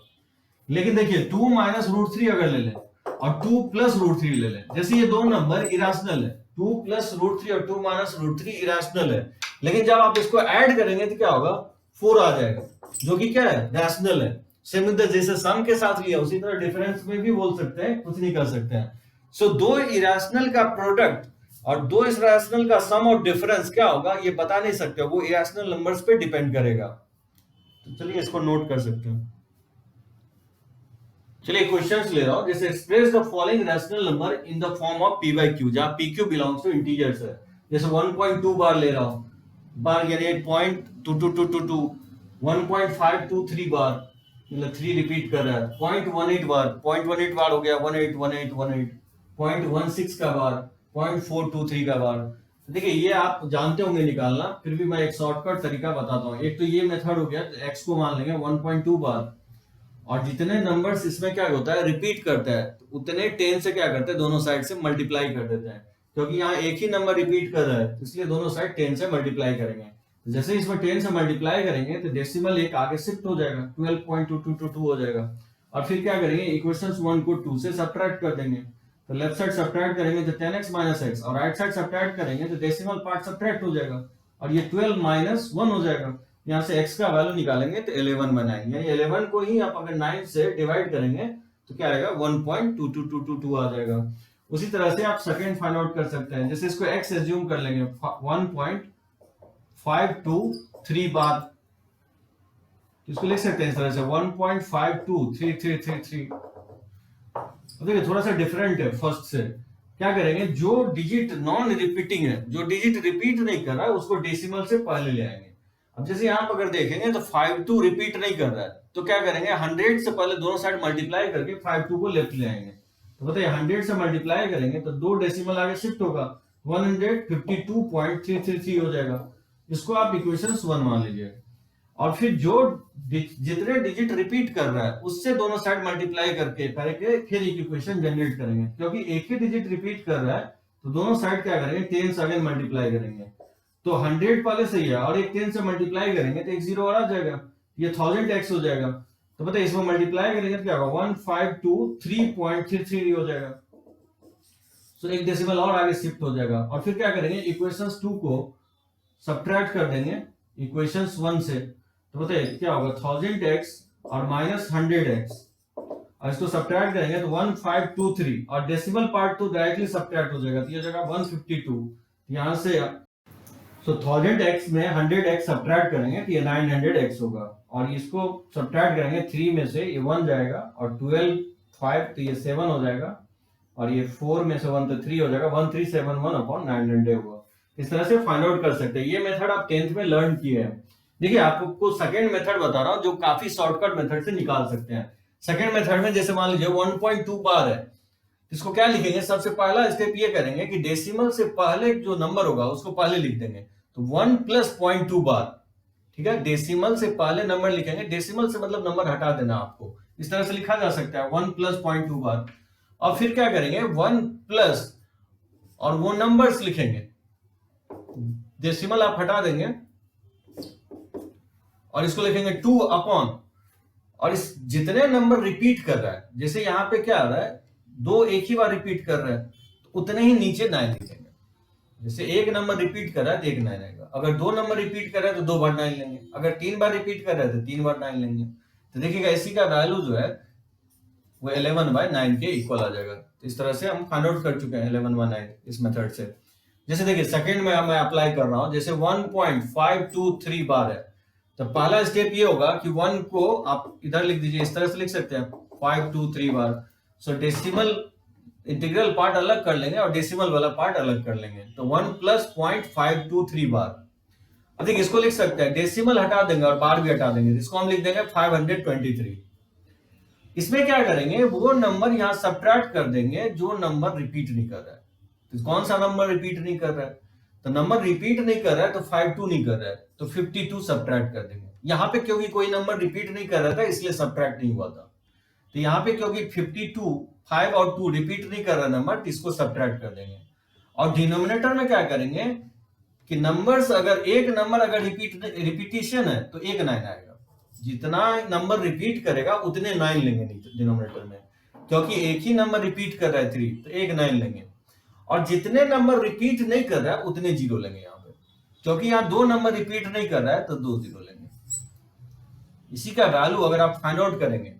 लेकिन देखिए 2 माइनस √3 अगर ले लें और 2 प्लस √3 ले लें, जैसे ये दो नंबर इरेशनल है, 2 प्लस √3 और 2 माइनस √3 इरेशनल है। लेकिन जब आप इसको ऐड करेंगे तो क्या होगा, 4 आ जाएगा जो कि क्या है, रैशनल है। सेम जैसे सम के साथ लिया उसी तरह डिफरेंस में भी बोल सकते हैं, कुछ नहीं कर सकते हैं। सो दो इरेशनल का प्रोडक्ट और दो इरेशनल का सम और डिफरेंस क्या होगा ये बता नहीं सकते, वो इरेशनल नंबर्स पे डिपेंड करेगा। तो चलिए इसको नोट कर सकते हैं। चलिए क्वेश्चंस ले रहा हूं। जैसे express the following rational number in the form of p by q, जहां pq बिलोंग्स टू इंटीजर्स है। जैसे 1.2 बार ले रहा हूं, बार यानी 8.2222, 1.523 बार मतलब 3 रिपीट कर रहा है, 0.18 बार हो गया, 181818, 0.16 का बार, 0.423 का बार। तो देखिए ये आप जानते होंगे निकालना, फिर भी मैं एक शॉर्टकट तरीका बताता हूँ। एक तो ये मेथड हो गया, x को मान लेंगे 1.2 बार, और जितने नंबर्स इसमें क्या होता है, रिपीट करता है, तो उतने 10 से क्या करते हैं, दोनों साइड से मल्टीप्लाई कर देते हैं। क्योंकि यहाँ एक ही नंबर रिपीट कर रहा है इसलिए दोनों साइड 10 से मल्टीप्लाई करेंगे। जैसे इसमें 10 से मल्टीप्लाई करेंगे तो डेसिमल एक आगे शिफ्ट हो जाएगा, 12.2222 हो जाएगा। और फिर क्या करेंगे, इक्वेशन 1 को 2 से सब्ट्रैक्ट कर देंगे। तो लेफ्ट साइड सब्ट्रैक्ट करेंगे तो 10x माइनस x, और राइट साइड सब्ट्रैक्ट करेंगे तो डेसिमल पार्ट सब्ट्रैक्ट हो जाएगा और ये 12 माइनस 1 हो जाएगा। यहाँ से x का वैल्यू निकालेंगे तो 11 बनाएंगे, यानी 11 को ही आप अगर 9 से डिवाइड करेंगे तो क्या आएगा, 1.2222 आ जाएगा। उसी तरह से आप सेकंड फाइंड आउट कर सकते हैं। जैसे इसको x एज्यूम कर लेंगे 1.523 बार, तो इसको लिख सकते हैं इस तरह से 1.523333। तो देखिए थोड़ा सा डिफरेंट है फर्स्ट से। क्या करेंगे, जो डिजिट नॉन रिपीटिंग है, जो डिजिट रिपीट नहीं कर रहा है, उसको डेसिमल से पहले ले आएंगे। अब जैसे यहां पर अगर देखेंगे तो 52 रिपीट नहीं कर रहा है, तो क्या करेंगे, 100 से पहले दोनों साइड मल्टीप्लाई करके 52 को लेफ्ट ले आएंगे। तो बताइए 100 से मल्टीप्लाई करेंगे तो 2 डेसिमल आगे शिफ्ट होगा, 152.333 हो जाएगा। इसको आप इक्वेशन 1 मान लीजिए। और फिर जो जितने डिजिट रिपीट कर रहा है उससे दोनों साइड मल्टीप्लाई करके फिर एक इक्वेशन जनरेट करेंगे। क्योंकि एक ही डिजिट रिपीट कर रहा है तो दोनों साइड क्या करेंगे, 10 से अगेन मल्टीप्लाई करेंगे। तो 100 पहले सही है और एक 10 से मल्टीप्लाई करेंगे तो एक जीरो और आ जाएगा, ये 1000x हो जाएगा। तो बताइए इसमें मल्टीप्लाई करेंगे तो क्या होगा, 1523.33 हो जाएगा। तो एक डेसिमल और आगे शिफ्ट हो जाएगा। और फिर क्या करेंगे, इक्वेशंस 2 को सब्ट्रैक्ट कर देंगे इक्वेशंस 1 से। तो बताइए क्या होगा, 1000x और माइनस 100x, और इसको सब्ट्रैक्ट करेंगे तो 1523, और डेसिमल पार्ट तो डायरेक्टली सब्ट्रैक्ट हो जाएगा, तो ये हो जाएगा 152। यहां से तो 1000x में 100x सब्ट्रैक्ट करेंगे तो ये 900x होगा, और इसको सब्ट्रैक्ट करेंगे 3 में से ये 1 जाएगा, और 12 5 तो ये 7 हो जाएगा, और ये 4 में से 1 तो 3 हो जाएगा, 1371/900 होगा। इस तरह से फाइंड आउट कर सकते हैं। ये मेथड आप 10th में लर्न किए हैं। देखिए आपको सेकंड मेथड बता रहा हूं जो काफी शॉर्टकट मेथड से निकाल सकते हैं। सेकंड मेथड में जैसे मान लीजिए 1.2 बार है, इसको क्या लिखेंगे, सबसे पहला स्टेप ये करेंगे कि डेसिमल से पहले जो नंबर होगा उसको पहले लिख देंगे। तो 1 + 0.2 बार, ठीक है, डेसिमल से पहले नंबर लिखेंगे, डेसिमल से मतलब नंबर हटा देना आपको, इस तरह से लिखा जा सकता है 1 + 0.2 बार। और फिर क्या करेंगे, 1 प्लस और वो नंबर्स लिखेंगे, डेसिमल आप हटा देंगे और इसको लिखेंगे 2 अपॉन, और इस जितने नंबर रिपीट कर रहा है, जैसे यहां पे क्या आ रहा है, 2 एक ही बार रिपीट कर रहा है तो उतने ही नीचे 9 लिखेंगे। जैसे एक नंबर रिपीट कर रहा है तो एक 9 आएगा, अगर 2 नंबर रिपीट कर रहा है तो 2 बार 9 लेंगे, अगर 3 बार रिपीट कर रहा है तो 3 बार 9 लेंगे। तो देखिएगा इसी का वैल्यू जो है वो 11/9 के इक्वल आ जाएगा। तो इस तरह से हम फाइंड आउट कर चुके हैं 11/9 इस मेथड से। जैसे देखिए सेकंड में मैं अप्लाई कर रहा हूं, जैसे 1.523 बार है, तो पहला स्टेप ये होगा कि 1 को आप इधर लिख दीजिए, इस तरह से लिख सकते हैं 523 बार। सो डेसिमल इंटीग्रल पार्ट अलग कर लेंगे और डेसिमल वाला पार्ट अलग कर लेंगे, तो 1 + 0.523 बार। अब देखिए इसको लिख सकते हैं, डेसिमल हटा देंगे और बार भी हटा देंगे, इसको हम लिख देंगे 523। इसमें क्या करेंगे, वो नंबर यहां सब्ट्रैक्ट कर देंगे जो नंबर रिपीट नहीं कर रहा है। तो कौन सा नंबर रिपीट नहीं कर रहा है, तो नंबर रिपीट नहीं कर रहा है तो 52 नहीं कर रहा है, तो 52 सब्ट्रैक्ट कर देंगे। यहां पे क्योंकि कोई नंबर रिपीट नहीं कर रहा था इसलिए सब्ट्रैक्ट नहीं हुआ था, तो यहां पे क्योंकि 52 5 और 2 रिपीट नहीं कर रहा नंबर, तो इसको सब्ट्रैक्ट कर देंगे। और डिनोमिनेटर में क्या करेंगे कि नंबर्स अगर एक नंबर अगर रिपीटिशन है तो एक 9 आएगा, जितना नंबर रिपीट करेगा उतने 9 लेंगे डिनोमिनेटर में, क्योंकि एक ही नंबर रिपीट कर रहा है 3 तो एक 9 लेंगे, और जितने नंबर रिपीट नहीं कर रहा है उतने 0 लेंगे यहाँ पे, क्योंकि यहाँ 2 नंबर रिपीट नहीं कर रहा है तो 2 0 लेंगे। इसी का वैल्यू अगर आप फाइंड आउट करेंगे,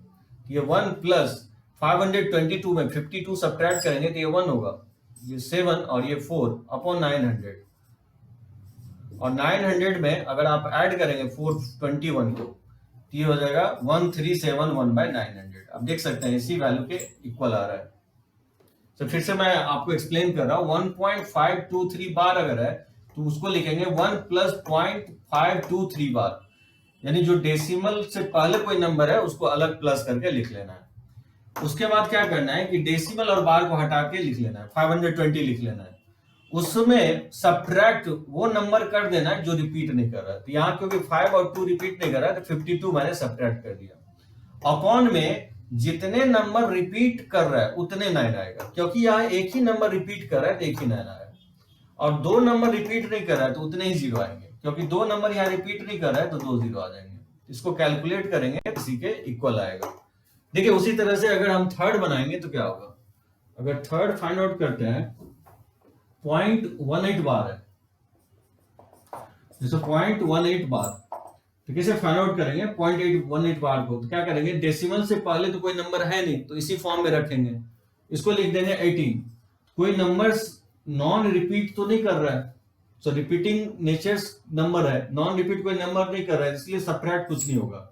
ये 1 + 522 में 52 सब्ट्रैक्ट करेंगे तो ये 1 होगा, ये 7 और ये 4/900, और 900 में अगर आप ऐड करेंगे 421 को तो ये हो जाएगा 1371/900। आप देख सकते हैं इसी वैल्यू के इक्वल आ रहा है। तो फिर से मैं आपको एक्सप्लेन कर रहा हूं, 1.523 बार अगर है तो उसको लिखेंगे 1 + 0.523 बार, यानी जो डेसिमल से पहले कोई नंबर है उसको अलग प्लस करके लिख लेना है। उसके बाद क्या करना है कि डेसिमल और बार को हटा के लिख लेना है, 520 लिख लेना है, उसमें सब्ट्रैक्ट वो नंबर कर देना है जो रिपीट नहीं कर रहा है। तो यहाँ क्योंकि 5 और 2 रिपीट नहीं कर रहा है तो 52 मैंने सब्ट्रैक्ट कर दिया, अपॉन में जितने नंबर रिपीट कर रहा है उतने 9 आएगा, क्योंकि यहाँ एक ही नंबर रिपीट कर रहा है तो एक ही 9 आएगा, और 2 नंबर रिपीट नहीं कर रहा है तो उतने ही 0 आएंगे, क्योंकि 2 नंबर यहाँ रिपीट नहीं कर रहा है तो 2 0 आ जाएंगे। इसको कैलकुलेट करेंगे इसी के इक्वल आएगा। देखिए उसी तरह से अगर हम थर्ड बनाएंगे तो क्या होगा, अगर थर्ड फाइंड आउट करते हैं 0.18 बार है, जैसे 0.18 बार, तो कैसे फाइंड आउट करेंगे 0.818 बार को, तो क्या करेंगे, डेसिमल से पहले तो कोई नंबर है नहीं तो इसी फॉर्म में रखेंगे, इसको लिख देंगे 18। कोई नंबर्स नॉन रिपीट तो नहीं कर रहा है, सो रिपीटिंग नेचर्स नंबर है, नॉन रिपीट कोई नंबर नहीं कर रहा है इसलिए सब्ट्रैक्ट कुछ नहीं होगा।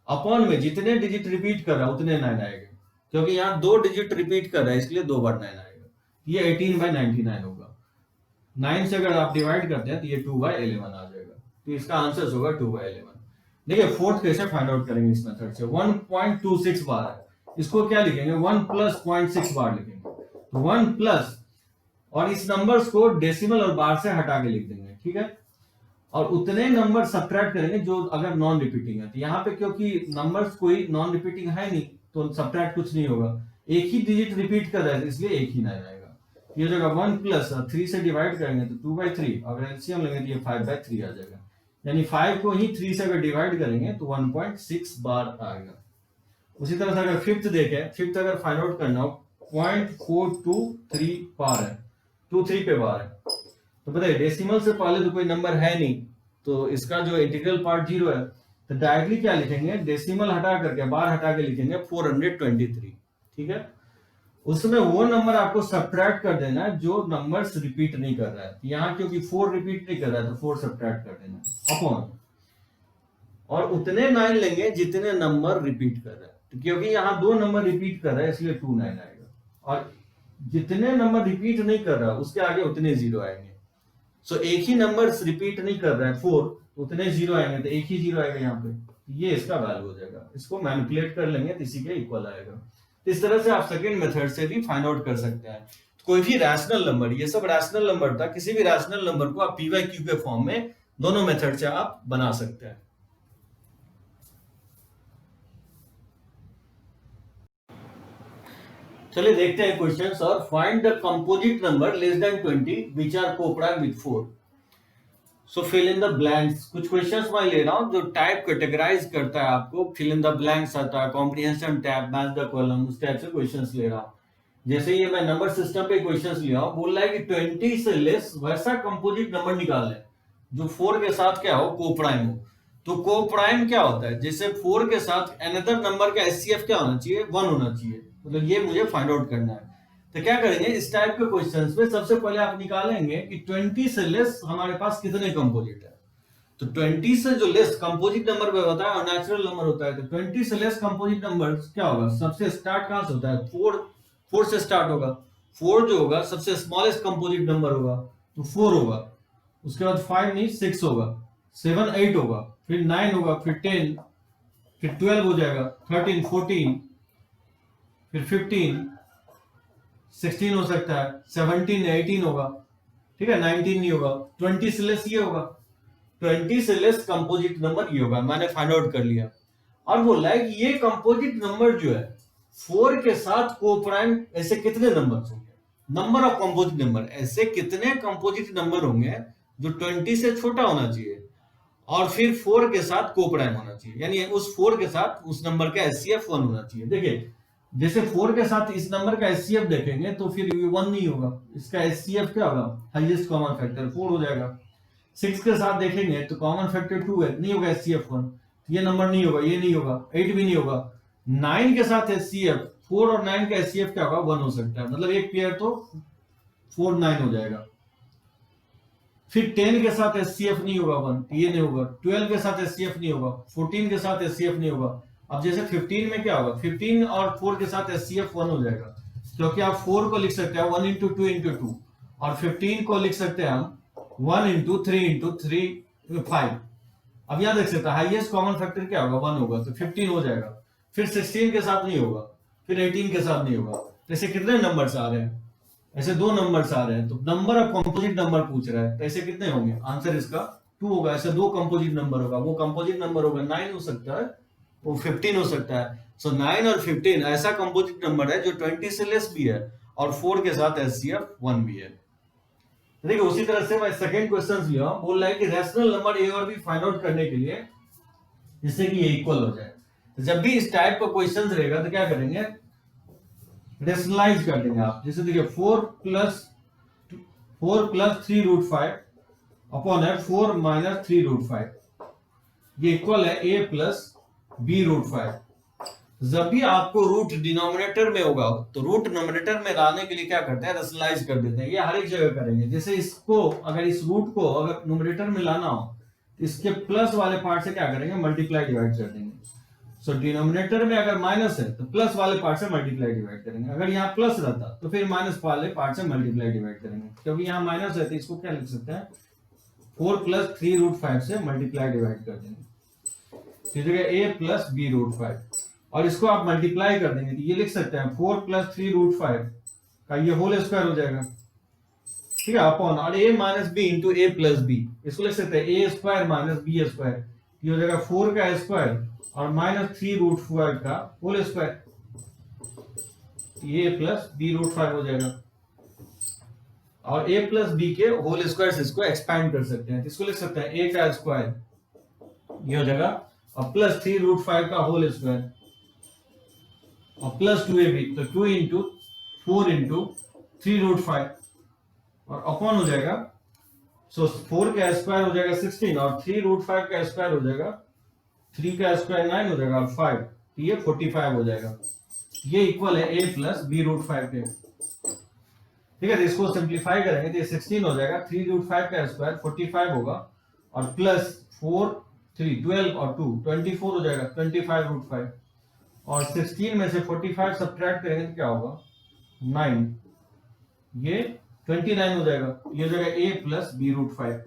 अपॉन में जितने डिजिट रिपीट कर रहा है उतने 9 आएगा, क्योंकि यहाँ 2 डिजिट रिपीट कर रहा है इसलिए 2 बार 9 आएगा। ये 18/99 होगा। 9 से अगर आप डिवाइड करते हैं तो ये 2/11 आ जाएगा। तो इसका आंसर होगा 2/11। देखिए फोर्थ कैसे फाइंड आउट करेंगे इस मेथड से। 1.26 बार है, इसको क्या लिखेंगे 1 + 0.6 बार लिखेंगे। 1 प्लस और इस नंबर्स को डेसिमल और बार से हटा के लिख देंगे, ठीक है। और उतने नंबर सब्ट्रैक्ट करेंगे जो अगर नॉन रिपीटिंग है। तो यहाँ पे क्योंकि नंबर्स कोई नॉन रिपीटिंग है नहीं तो सब्ट्रैक्ट कुछ नहीं होगा, एक ही डिजिट रिपीट कर रहा है इसलिए एक ही 9 आएगा। ये जगह 1 प्लस 3 से डिवाइड करेंगे तो 2/3, अगर एलसीएम लेंगे तो ये 5/3 आ जाएगा। यानी 5 को ही 3 से अगर डिवाइड करेंगे तो 1.6 बार आएगा। उसी तरह से अगर फिफ्थ देखें, फिफ्थ अगर फाइंड आउट करना हो 0.423 बार है, 23 पे बार है। तो बताइए डेसिमल से पहले तो कोई नंबर है नहीं, तो इसका जो इंटीग्रल पार्ट 0 है, तो डायरेक्टली क्या लिखेंगे डेसिमल हटा करके बार हटा के लिखेंगे 423, ठीक है। उसमें वो नंबर आपको सब्ट्रैक्ट कर देना है जो नंबर्स रिपीट नहीं कर रहा है। यहाँ क्योंकि 4 रिपीट नहीं कर रहा है तो 4 सब्ट्रैक्ट कर देना अपॉन, और उतने 9 लेंगे जितने नंबर रिपीट कर रहा है। तो क्योंकि यहाँ 2 नंबर रिपीट कर रहा है इसलिए 2 9 आएगा, और जितने नंबर रिपीट नहीं कर रहा उसके आगे उतने 0 आएंगे। सो एक ही नंबर रिपीट नहीं कर रहा है 4, उतने 0 आएंगे, तो एक ही 0 आएगा यहाँ पे, ये इसका वैल्यू हो जाएगा। इसको मैनिपुलेट कर लेंगे तो इसी के इक्वल आएगा। तो इस तरह से आप सेकेंड मेथड से भी फाइंड आउट कर सकते हैं। कोई भी रैशनल नंबर, ये सब रैशनल नंबर था, किसी भी रैशनल नंबर को आप पी/क्यू के फॉर्म में दोनों मेथड से आप बना सकते हैं। चलिए देखते हैं क्वेश्चंस। और find the composite number less than 20 which are coprime with 4। So fill in the blanks. कुछ क्वेश्चंस मैं ले रहा हूं जो टाइप कैटेगराइज करता है आपको, फिल इन द ब्लैंक्स आता है, comprehension tab, match the column, उस टाइप से क्वेश्चंस ले रहा हूं। जैसे ये मैं नंबर सिस्टम पे क्वेश्चंस लिया हूं, बोल रहा है कि 20 से लेस वैसा कंपोजिट नंबर निकाल है जो 4 के साथ क्या हो, कोप्राइम हो। तो कोप्राइम क्या होता है, जैसे 4 के साथ अनदर नंबर का एचसीएफ क्या होना चाहिए, 1 होना चाहिए। मतलब ये मुझे फाइंड आउट करना है। तो क्या करेंगे इस टाइप के क्वेश्चंस में, सबसे पहले आप निकालेंगे कि 20 से लेस हमारे पास कितने कंपोजिट है। तो 20 से जो लेस कंपोजिट नंबर पे होता है और नेचुरल नंबर होता है, तो 20 से लेस कंपोजिट नंबर क्या होगा, सबसे स्टार्ट कहां से होता है, 4 से स्टार्ट होगा। 4 जो होगा सबसे स्मॉलेस्ट कंपोजिट नंबर होगा तो 4 होगा। उसके बाद 5 नहीं 6 होगा, 7 8 होगा, फिर 9 होगा, फिर 10, फिर 12 हो जाएगा, 13 14, फिर 15 16 हो सकता है, 17 18 होगा, ठीक है, 19 नहीं होगा, 20 से लेस ये होगा। 20 से लेस कंपोजिट नंबर ये होगा, मैंने फाइंड आउट कर लिया। और बोला है कि ये कंपोजिट नंबर जो है 4 के साथ कोप्राइम ऐसे कितने नंबर होंगे, नंबर ऑफ कंपोजिट नंबर, ऐसे कितने कंपोजिट नंबर होंगे जो 20 से छोटा होना चाहिए और फिर 4 के साथ कोप्राइम होना चाहिए, यानी उस 4 के साथ उस नंबर का एचसीएफ 1 होना चाहिए। देखिए जैसे 4 के साथ इस नंबर का एचसीएफ देखेंगे तो फिर ये 1 नहीं होगा, इसका एचसीएफ क्या होगा, हाईएस्ट कॉमन फैक्टर 4 हो जाएगा। 6 के साथ देखेंगे तो कॉमन फैक्टर 2 है, नहीं होगा एचसीएफ 1, ये नंबर नहीं होगा, ये नहीं होगा, 8 भी नहीं होगा। 9 के साथ एचसीएफ 4 और 9 का एचसीएफ क्या होगा, 1 हो सकता है, मतलब एक पेयर तो 4 9 हो जाएगा। फिर 10 के साथ एचसीएफ नहीं होगा 1, ये नहीं होगा। 12 के साथ एचसीएफ नहीं होगा, 14 के साथ एचसीएफ नहीं होगा। अब जैसे 15 में क्या होगा, 15 और 4 के साथ एचसीएफ 1 हो जाएगा, क्योंकि आप 4 को लिख सकते हैं 1 इंटू 2 इंटू 2, और 15 को लिख सकते हैं हम 1 इंटू 3 इंटू 3 5। अब यहां देख सकते हैं हाईएस्ट कॉमन फैक्टर क्या होगा, 1 होगा, तो 15 हो जाएगा। फिर 16 के साथ नहीं होगा, फिर 18 के साथ नहीं होगा। तो ऐसे कितने नंबर्स आ रहे हैं, ऐसे 2 नंबर्स आ रहे हैं। तो नंबर ऑफ कंपोजिट नंबर पूछ रहा है, तो ऐसे कितने होंगे, आंसर इसका 2 होगा। ऐसे 2 कंपोजिट नंबर होगा, वो कंपोजिट नंबर होगा 9 हो सकता है, वो 15 हो सकता है। सो 9 और 15 ऐसा कंपोजिट नंबर है जो 20 से लेस भी है और 4 के साथ एचसीएफ 1 भी है। देखिए उसी तरह से मैं सेकंड क्वेश्चन लिया, बोल रहा है कि रैशनल नंबर ए और बी फाइंड आउट करने के लिए जिससे कि ये इक्वल हो जाए। तो जब भी इस टाइप का क्वेश्चन रहेगा तो क्या करेंगे, रेशनलाइज कर देंगे आप। जैसे देखिए 4 प्लस 3√5 अपॉन है 4 माइनस 3√5, ये इक्वल है a प्लस b√5। जब भी आपको रूट डिनोमिनेटर में होगा तो रूट नोमिनेटर में लाने के लिए क्या करते हैं, रेशनलाइज कर देते हैं। ये हर एक जगह करेंगे। जैसे इसको अगर इस रूट को अगर नोमिनेटर में लाना हो तो इसके प्लस वाले पार्ट से क्या करेंगे, मल्टीप्लाई डिवाइड कर देंगे। सो डिनोमिनेटर में अगर माइनस है तो प्लस वाले पार्ट से मल्टीप्लाई डिवाइड करेंगे, अगर यहाँ प्लस रहता तो फिर माइनस वाले पार्ट से मल्टीप्लाई डिवाइड करेंगे, क्योंकि यहाँ माइनस है तो इसको क्या लिख सकते हैं 4 + 3√5 से मल्टीप्लाई डिवाइड कर देंगे, तो जगह a + b√5, और इसको आप मल्टीप्लाई कर देंगे तो ये लिख सकते हैं 4 + 3√5 का ये होल स्क्वायर हो जाएगा, ठीक है, अपॉन और a - b × a + b, इसको लिख सकते हैं a² - b², ये हो जाएगा 4 का स्क्वायर और -3√5 का होल स्क्वायर, a + b√5 हो जाएगा, और a + b के होल स्क्वायर से इसको एक्सपैंड कर सकते हैं, इसको लिख सकते हैं a का स्क्वायर, ये हो जाएगा, और प्लस 3√5 का होल स्क्वायर और प्लस 2ab, तो 2 × 4 × 3√5 और अपॉन हो जाएगा, सो 4 का स्क्वायर हो जाएगा 16 और 3√5 का स्क्वायर हो जाएगा 3 का स्क्वायर 9 हो जाएगा और 5, तो ये 45 हो जाएगा, ये इक्वल है a + b√5 के, ठीक है, तो इसको सिंप्लीफाई करेंगे तो ये 16 हो जाएगा, 3√5 का स्क्वायर 45 होगा और प्लस 4 3 12 और 2 24 हो जाएगा, 25√5 और 16 में से 45 सब्ट्रैक्ट करेंगे तो क्या होगा 9, ये 29 हो जाएगा, ये हो जाएगा a + b√5।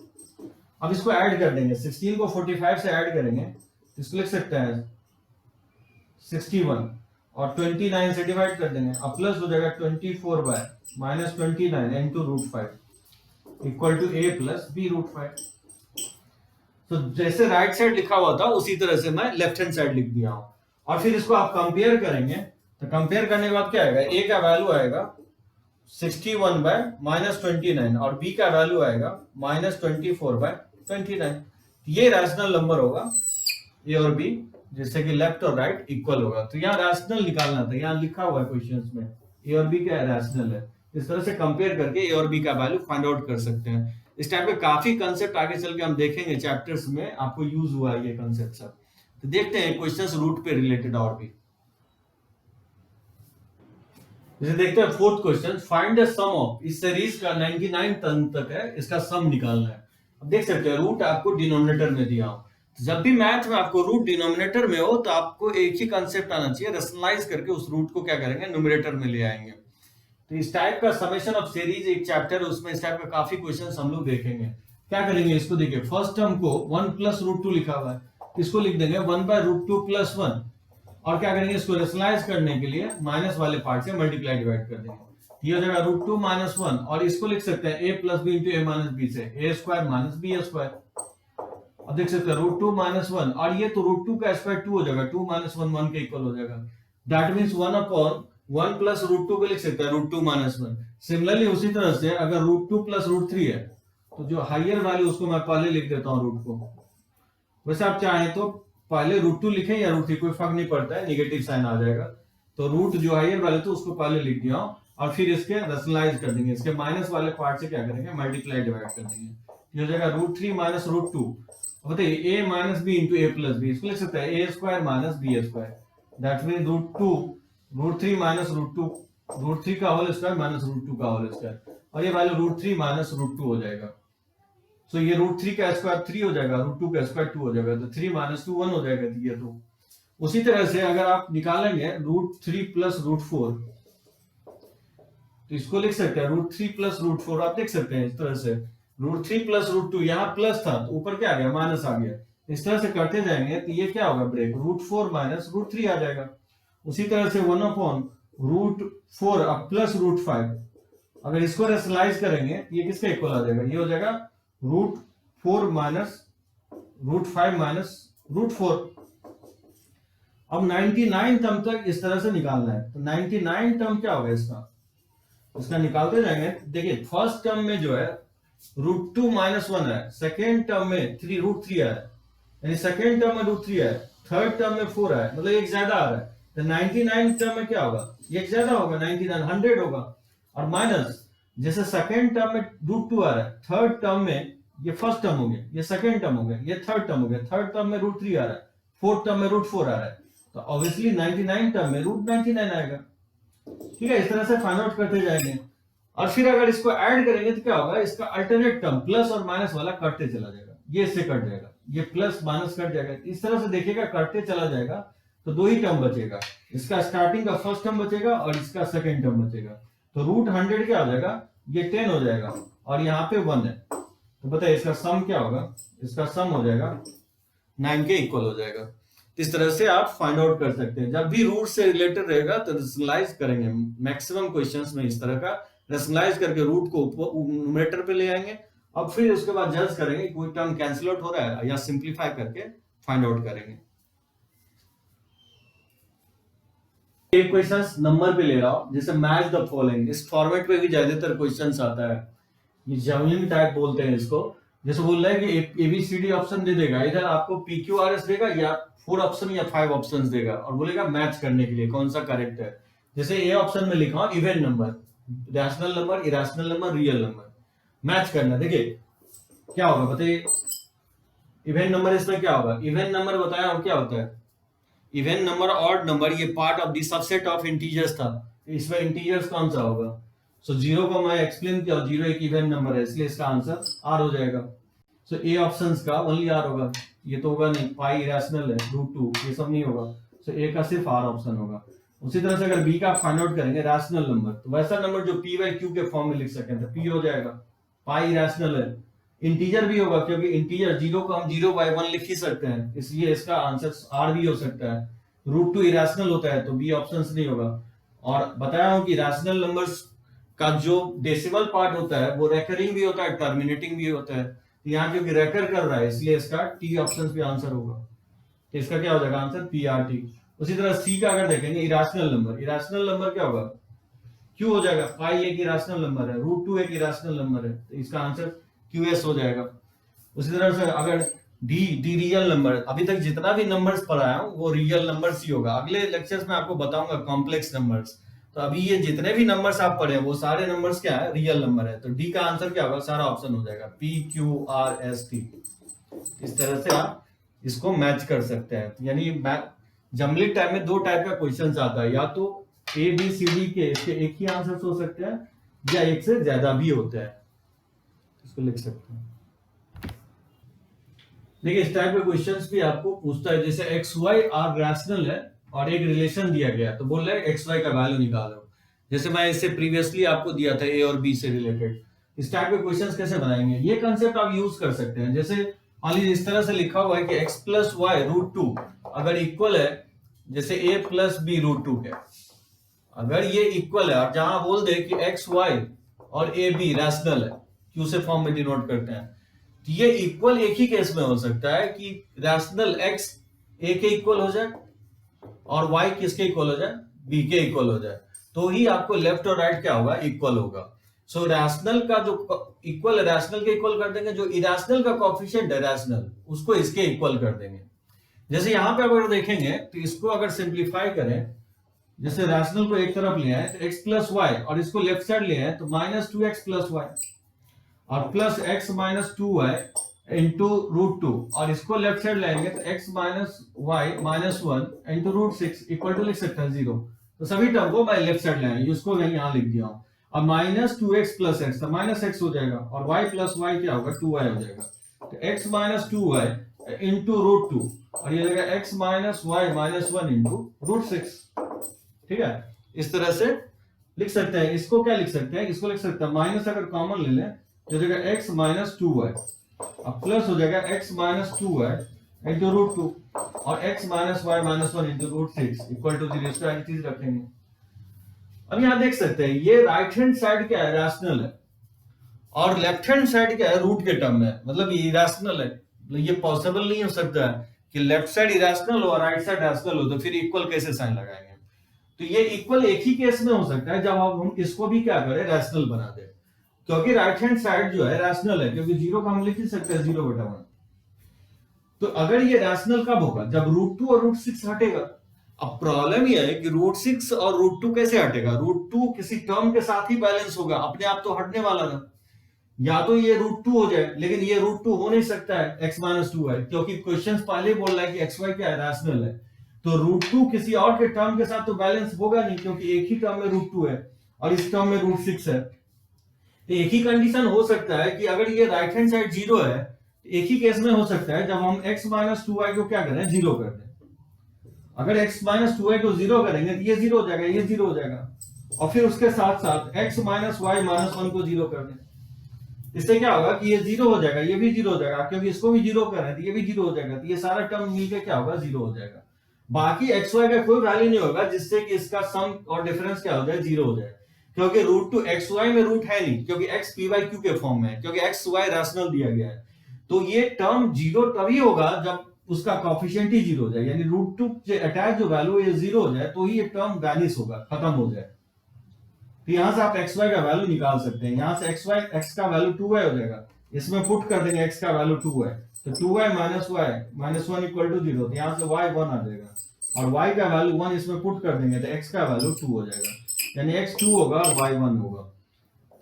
अब इसको ऐड कर देंगे, 16 को 45 से ऐड करेंगे तो इसको लिख सकते हैं 61 और 29 से डिवाइड कर देंगे, अब प्लस हो जाएगा 24/- 29 × √5 इक्वल टू a + b√5। तो जैसे राइट साइड लिखा हुआ था उसी तरह से मैं लेफ्ट हैंड साइड लिख दिया हूं, और फिर इसको आप कंपेयर करेंगे तो कंपेयर करने के बाद क्या आएगा, a का वैल्यू आएगा 61/- 29 और b का वैल्यू आएगा -24/29, ये रैशनल नंबर होगा a और b, जैसे कि लेफ्ट और राइट इक्वल होगा, तो यहाँ रैशनल निकालना था, यहाँ लिखा हुआ है क्वेश्चंस में a और b क्या रैशनल है, इस तरह से कंपेयर करके a और b का वैल्यू फाइंड आउट कर सकते हैं। इस टाइप के काफी कंसेप्ट आगे चल के हम देखेंगे चैप्टर्स में, आपको यूज हुआ है ये कंसेप्ट सब। तो देखते हैं क्वेश्चंस रूट पे रिलेटेड और भी, जैसे देखते हैं 4th question, find the sum of, इस सीरीज का 99 टर्म तक है, इसका सम निकालना है। अब देख सकते हैं रूट आपको डिनोमिनेटर में दिया हो, जब भी मैथ में आपको रूट डिनोमिनेटर में हो तो आपको एक ही कंसेप्ट आना चाहिए, रैशनलाइज करके उस रूट को क्या करेंगे न्यूमरेटर में ले आएंगे। तो इस टाइप का समेशन ऑफ सीरीज एक चैप्टर है, उसमें इस टाइप का काफी क्वेश्चन हम लोग देखेंगे। क्या करेंगे, इसको देखिए, फर्स्ट टर्म को 1 + √2 लिखा हुआ है, इसको लिख देंगे 1/√2 + 1, और क्या करेंगे, इसको रैशनलाइज करने के लिए माइनस वाले पार्ट से मल्टीप्लाई डिवाइड कर देंगे, ये हो जाएगा √2 - 1, और इसको लिख सकते हैं a + b × a - b से a² - b²। अब देख सकते हैं √2 - 1, और ये तो √2 का स्क्वायर 2 हो जाएगा, 2 - 1 1 के इक्वल हो जाएगा, दैट मींस 1/1 + √2 को लिख सकते हैं √2 - 1। सिमिलरली उसी तरह से अगर √2 + √3 है तो जो हायर वैल्यू उसको मैं पहले लिख देता हूं रूट को, वैसे आप चाहें तो पहले √2 लिखें या √3, कोई फर्क नहीं पड़ता है, नेगेटिव साइन आ जाएगा, तो रूट जो हायर वैल्यू तो उसको पहले लिख दिया और फिर इसके रैशनलाइज कर देंगे, इसके माइनस वाले पार्ट से क्या करेंगे मल्टीप्लाई डिवाइड कर देंगे, ये हो जाएगा √3 - √2। बताइए a - b × a + b, इसको लिख सकते हैं a² - b², दैट मीन √3 - √2, √3 का होल स्क्वायर - √2 का होल स्क्वायर, और ये वैल्यू √3 - √2 हो जाएगा, सो ये √3 का स्क्वायर 3 हो जाएगा, √2 का स्क्वायर 2 हो जाएगा, तो 3 - 2 1 हो जाएगा, ये तो उसी तरह से अगर आप निकालेंगे √3 + √4, तो इसको लिख सकते हैं √3 + √4, आप देख सकते हैं इस तरह से √3 + √2, यहाँ प्लस था तो ऊपर क्या आ गया माइनस आ गया, इस तरह से करते जाएंगे तो ये क्या होगा ब्रेक, √4 - √3 आ जाएगा। उसी तरह से 1/√4 अब प्लस √5, अगर इसको रैशनलाइज करेंगे तो ये किसका इक्वल आ जाएगा, ये हो जाएगा √4 - √5 - √4। अब 99 टर्म तक इस तरह से निकालना है, तो 99 टर्म क्या होगा इसका निकालते जाएंगे। देखिए फर्स्ट टर्म में जो है √2 - 1 है, सेकेंड टर्म में √3 है, यानी सेकेंड टर्म में √3 है, थर्ड टर्म में 4 है, मतलब एक ज्यादा आ रहा है, तो 99 टर्म में क्या होगा, एक ज्यादा होगा, 99 100 होगा, और माइनस जैसे सेकेंड टर्म में √2 आ रहा है, थर्ड टर्म में ये फर्स्ट टर्म हो गया, ये सेकेंड टर्म हो गया, ये थर्ड टर्म हो गया, थर्ड टर्म में √3 आ रहा है, फोर्थ टर्म में √4 आ रहा है, तो ऑब्वियसली 99 टर्म में √99 आएगा। ठीक है, इस तरह से फाइंड आउट करते जाएंगे, और फिर अगर इसको ऐड करेंगे तो क्या होगा, इसका अल्टरनेट टर्म प्लस और माइनस वाला कटते चला जाएगा, ये इससे कट जाएगा, ये प्लस माइनस कट जाएगा, इस तरह से देखिएगा कटते चला जाएगा, तो दो ही टर्म बचेगा, इसका स्टार्टिंग का फर्स्ट टर्म बचेगा और इसका सेकेंड टर्म बचेगा। तो रूट 100 क्या हो जाएगा, ये 10 हो जाएगा और यहाँ पे 1 है, तो बताइए इसका सम क्या होगा, इसका सम हो जाएगा 9 के इक्वल हो जाएगा। इस तरह से आप फाइंड आउट कर सकते हैं। जब भी रूट से रिलेटेड रहेगा तो रेशनलाइज करेंगे, मैक्सिमम क्वेश्चंस में इस तरह का रेशनलाइज करके रूट को न्यूमरेटर पे ले आएंगे और फिर उसके बाद जज करेंगे कोई टर्म कैंसिल आउट हो रहा है या सिंप्लीफाई करके फाइंड आउट करेंगे। एक क्वेश्चंस नंबर पे ले रहा हूं, जैसे मैच द फॉलोइंग, इस फॉर्मेट पे भी ज्यादातर क्वेश्चंस आता है, ये जमलिंग टाइप बोलते हैं इसको। जैसे बोल रहा है कि एबीसीडी ऑप्शन दे देगा, इधर आपको पीक्यूआरएस देगा या 4 ऑप्शन या 5 ऑप्शंस देगा और बोलेगा मैच करने के लिए कौन सा करेक्ट है। जैसे ए ऑप्शन में लिखा हूं event number, rational number, irrational number, real number, match करना। देखिए क्या होगा बताइए, इवेंट नंबर इसमें क्या होगा, इवेंट नंबर बताया हूं क्या होता है, इवेंट नंबर ऑड नंबर, ये part of the subset of integers था, इसमें इंटीजर्स कौन सा होगा। सो 0 को मैं एक्सप्लेन किया, 0 एक इवेंट नंबर है इसलिए इसका आंसर आर हो जाएगा। सो ए ऑप्शंस का ओनली आर होगा, ये तो होगा नहीं, पाई इरेशनल है, √2 ये सब नहीं होगा, सो ए का सिर्फ आर ऑप्शन होगा। उसी तरह से अगर बी का फाइंड आउट करेंगे रैशनल नंबर, तो वैसा नंबर जो पी बाई क्यू के फॉर्म में लिख सकें तो पी हो जाएगा, पाई इरेशनल है, इंटीजर भी होगा क्योंकि इंटीजर 0 को हम 0/1 लिख ही सकते हैं, इसलिए इसका आंसर आर भी हो सकता है। √2 इरेशनल होता है तो बी ऑप्शन नहीं होगा। और बताया हूं कि रैशनल नंबर्स का जो डेसिमल पार्ट होता है वो रेकरिंग भी होता है, टर्मिनेटिंग भी होता है, यहाँ क्योंकि रेकर कर रहा है इसलिए इसका टी ऑप्शन भी आंसर होगा, तो इसका क्या हो जाएगा आंसर PRT। उसी तरह सी का अगर देखेंगे इरेशनल नंबर, इरेशनल नंबर क्या होगा, क्यू हो जाएगा, पाई एक इरेशनल नंबर है, √2 एक इरेशनल नंबर है, तो इसका आंसर QS हो जाएगा। उसी तरह से अगर डी रियल नंबर, अभी तक जितना भी नंबर्स पढ़ाया हूं वो रियल नंबर्स ही होगा, अगले लेक्चर्स में आपको बताऊंगा कॉम्प्लेक्स नंबर्स। तो अभी ये जितने भी नंबर्स आप पढ़े वो सारे नंबर्स क्या है, रियल नंबर है, तो डी का आंसर क्या होगा, सारा ऑप्शन हो जाएगा PQRST। इस तरह से आप इसको मैच कर सकते हैं। यानी जमलिक टाइप में 2 टाइप का क्वेश्चन आता है, या तो ABCD के इसके एक ही आंसर हो सकते हैं या एक से ज्यादा भी होते हैं, इसको लिख सकते हैं। देखिए इस टाइप के क्वेश्चंस भी आपको पूछता है, जैसे XY आर रैशनल है और एक रिलेशन दिया गया तो बोल रहा है XY का वैल्यू निकालो, जैसे मैं इससे प्रीवियसली आपको दिया था A और B से रिलेटेड। इस टाइप के क्वेश्चंस कैसे बनाएंगे, ये कंसेप्ट आप यूज कर सकते हैं। जैसे मान लीजिए इस तरह से लिखा हुआ है कि x + y √2 अगर इक्वल है जैसे A + B √2 के, अगर ये इक्वल है और जहां बोल दे कि XY और AB रैशनल है, क्यू से फॉर्म में डिनोट करते हैं, तो ये इक्वल एक ही केस में हो सकता है कि रैशनल x A के इक्वल हो जाए और y किसके इक्वल हो जाए, B के इक्वल हो जाए, तो ही आपको लेफ्ट और राइट क्या होगा, इक्वल होगा। सो रैशनल का जो इक्वल है रैशनल के इक्वल कर देंगे, जो इरेशनल का कोएफिशिएंट है रैशनल उसको इसके इक्वल कर देंगे। जैसे यहां पे अगर देखेंगे तो इसको अगर सिंप्लीफाई करें, जैसे रैशनल को एक तरफ ले आए तो x + y और इसको लेफ्ट साइड ले आए तो -2x + y और प्लस x - 2y इंटू √2 और इसको लेफ्ट साइड लाएंगे तो x - y - 1 into √6 equal to लिख सकते हैं 0। तो सभी टर्म को मैं लेफ्ट साइड लाएंगे, इसको मैं यहाँ लिख दिया हूँ। अब -2x + x तो -x हो जाएगा और y + y क्या होगा, 2y हो जाएगा। तो x - 2y इंटू √2 और ये लगेगा x - y - 1 इंटू √6। ठीक है, इस तरह से लिख सकते हैं। इसको क्या लिख सकते हैं, इसको लिख सकते हैं माइनस अगर कॉमन ले लें तो हो जाएगा x - 2y अब प्लस हो जाएगा x - 2y इंटू √2 और x - y - 1 into √6 equal to 0। इसको एक चीज रखेंगे। अब यहां देख सकते हैं ये राइट हैंड साइड क्या है, रैशनल है, और लेफ्ट हैंड साइड क्या है, रूट के टर्म में, मतलब ये इरेशनल है। ये पॉसिबल नहीं हो सकता है कि लेफ्ट साइड इरेशनल हो और राइट साइड रैशनल हो, तो फिर इक्वल कैसे साइन लगाएंगे। तो ये इक्वल एक ही केस में हो सकता है जब हम इसको भी क्या करें, रैशनल बना दें, क्योंकि राइट हैंड साइड जो है रैशनल है, क्योंकि 0 का हम लिख ही सकते हैं 0/1। तो अगर ये रैशनल कब होगा, जब √2 और √6 हटेगा। अब प्रॉब्लम ये है कि √6 और √2 कैसे हटेगा, √2 किसी टर्म के साथ ही बैलेंस होगा, अपने आप तो हटने वाला था। या तो ये √2 हो जाए, लेकिन ये √2 हो नहीं सकता है x - 2 है, क्योंकि क्वेश्चन पहले बोल रहा है कि xy क्या है, रैशनल है। तो √2 किसी और के टर्म के साथ तो बैलेंस होगा नहीं, क्योंकि एक ही टर्म में √2 है और इस टर्म में √6 है। तो एक ही कंडीशन हो सकता है कि अगर ये राइट हैंड साइड 0 है, एक ही केस में हो सकता है जब हम x - 2y को क्या करें, 0 कर दें। अगर x माइनस 2y को 0 करेंगे तो ये 0 हो जाएगा, ये 0 हो जाएगा, और फिर उसके साथ साथ x माइनस वाई माइनस 1 को 0 कर दें। इससे क्या होगा कि ये 0 हो जाएगा, ये भी 0 हो जाएगा, क्योंकि इसको भी 0 कर रहे हैं तो ये भी 0 हो जाएगा, तो ये सारा टर्म मिलके क्या होगा, 0 हो जाएगा। बाकी एक्स वाई का कोई वैल्यू नहीं होगा जिससे कि इसका सम और डिफरेंस क्या हो जाए, 0 हो जाए, क्योंकि रूट टू एक्स वाई में रूट है नहीं, क्योंकि एक्स पी वाई क्यू के फॉर्म में है, क्योंकि एक्स वाई रैशनल दिया गया है। तो ये टर्म 0 तभी होगा जब उसका कॉफिशिएंट ही 0 हो जाए, यानी रूट टू से अटैच जो वैल्यू है 0 हो जाए, तो ही ये टर्म वैनिश होगा, खत्म हो जाए। तो यहां से आप एक्स वाई का वैल्यू निकाल सकते हैं। यहां से एक्स का वैल्यू 2y हो जाएगा, इसमें पुट कर देंगे x का वैल्यू 2 है, तो 2y minus y minus 1 equal to 0, तो यहां से y 1 आ जाएगा, और y का वैल्यू 1 इसमें पुट कर देंगे तो x का वैल्यू 2 हो जाएगा, यानी x 2 होगा और y 1 होगा।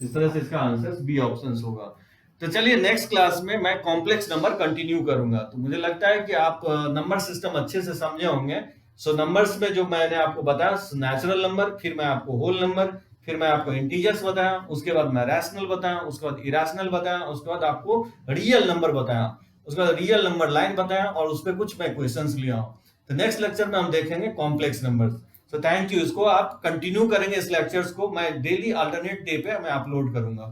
इस तरह से इसका आंसर बी ऑप्शन होगा। तो चलिए नेक्स्ट क्लास में मैं कॉम्प्लेक्स नंबर कंटिन्यू करूंगा। तो मुझे लगता है कि आप नंबर सिस्टम अच्छे से समझे होंगे। सो नंबर्स में जो मैंने आपको बताया, नेचुरल नंबर, फिर मैं आपको होल नंबर, फिर मैं आपको इंटीजर्स बताया, उसके बाद मैं रैशनल बताया, उसके बाद इरेशनल बताया, उसके बाद आपको रियल नंबर बताया, उसके बाद रियल नंबर लाइन बताया, और उस पर कुछ मैं क्वेश्चंस लिया हूं। तो नेक्स्ट लेक्चर में हम देखेंगे कॉम्प्लेक्स नंबर्स। तो थैंक यू, इसको आप कंटिन्यू करेंगे, इस लेक्चर्स को मैं डेली अल्टरनेट डे पे मैं अपलोड करूंगा।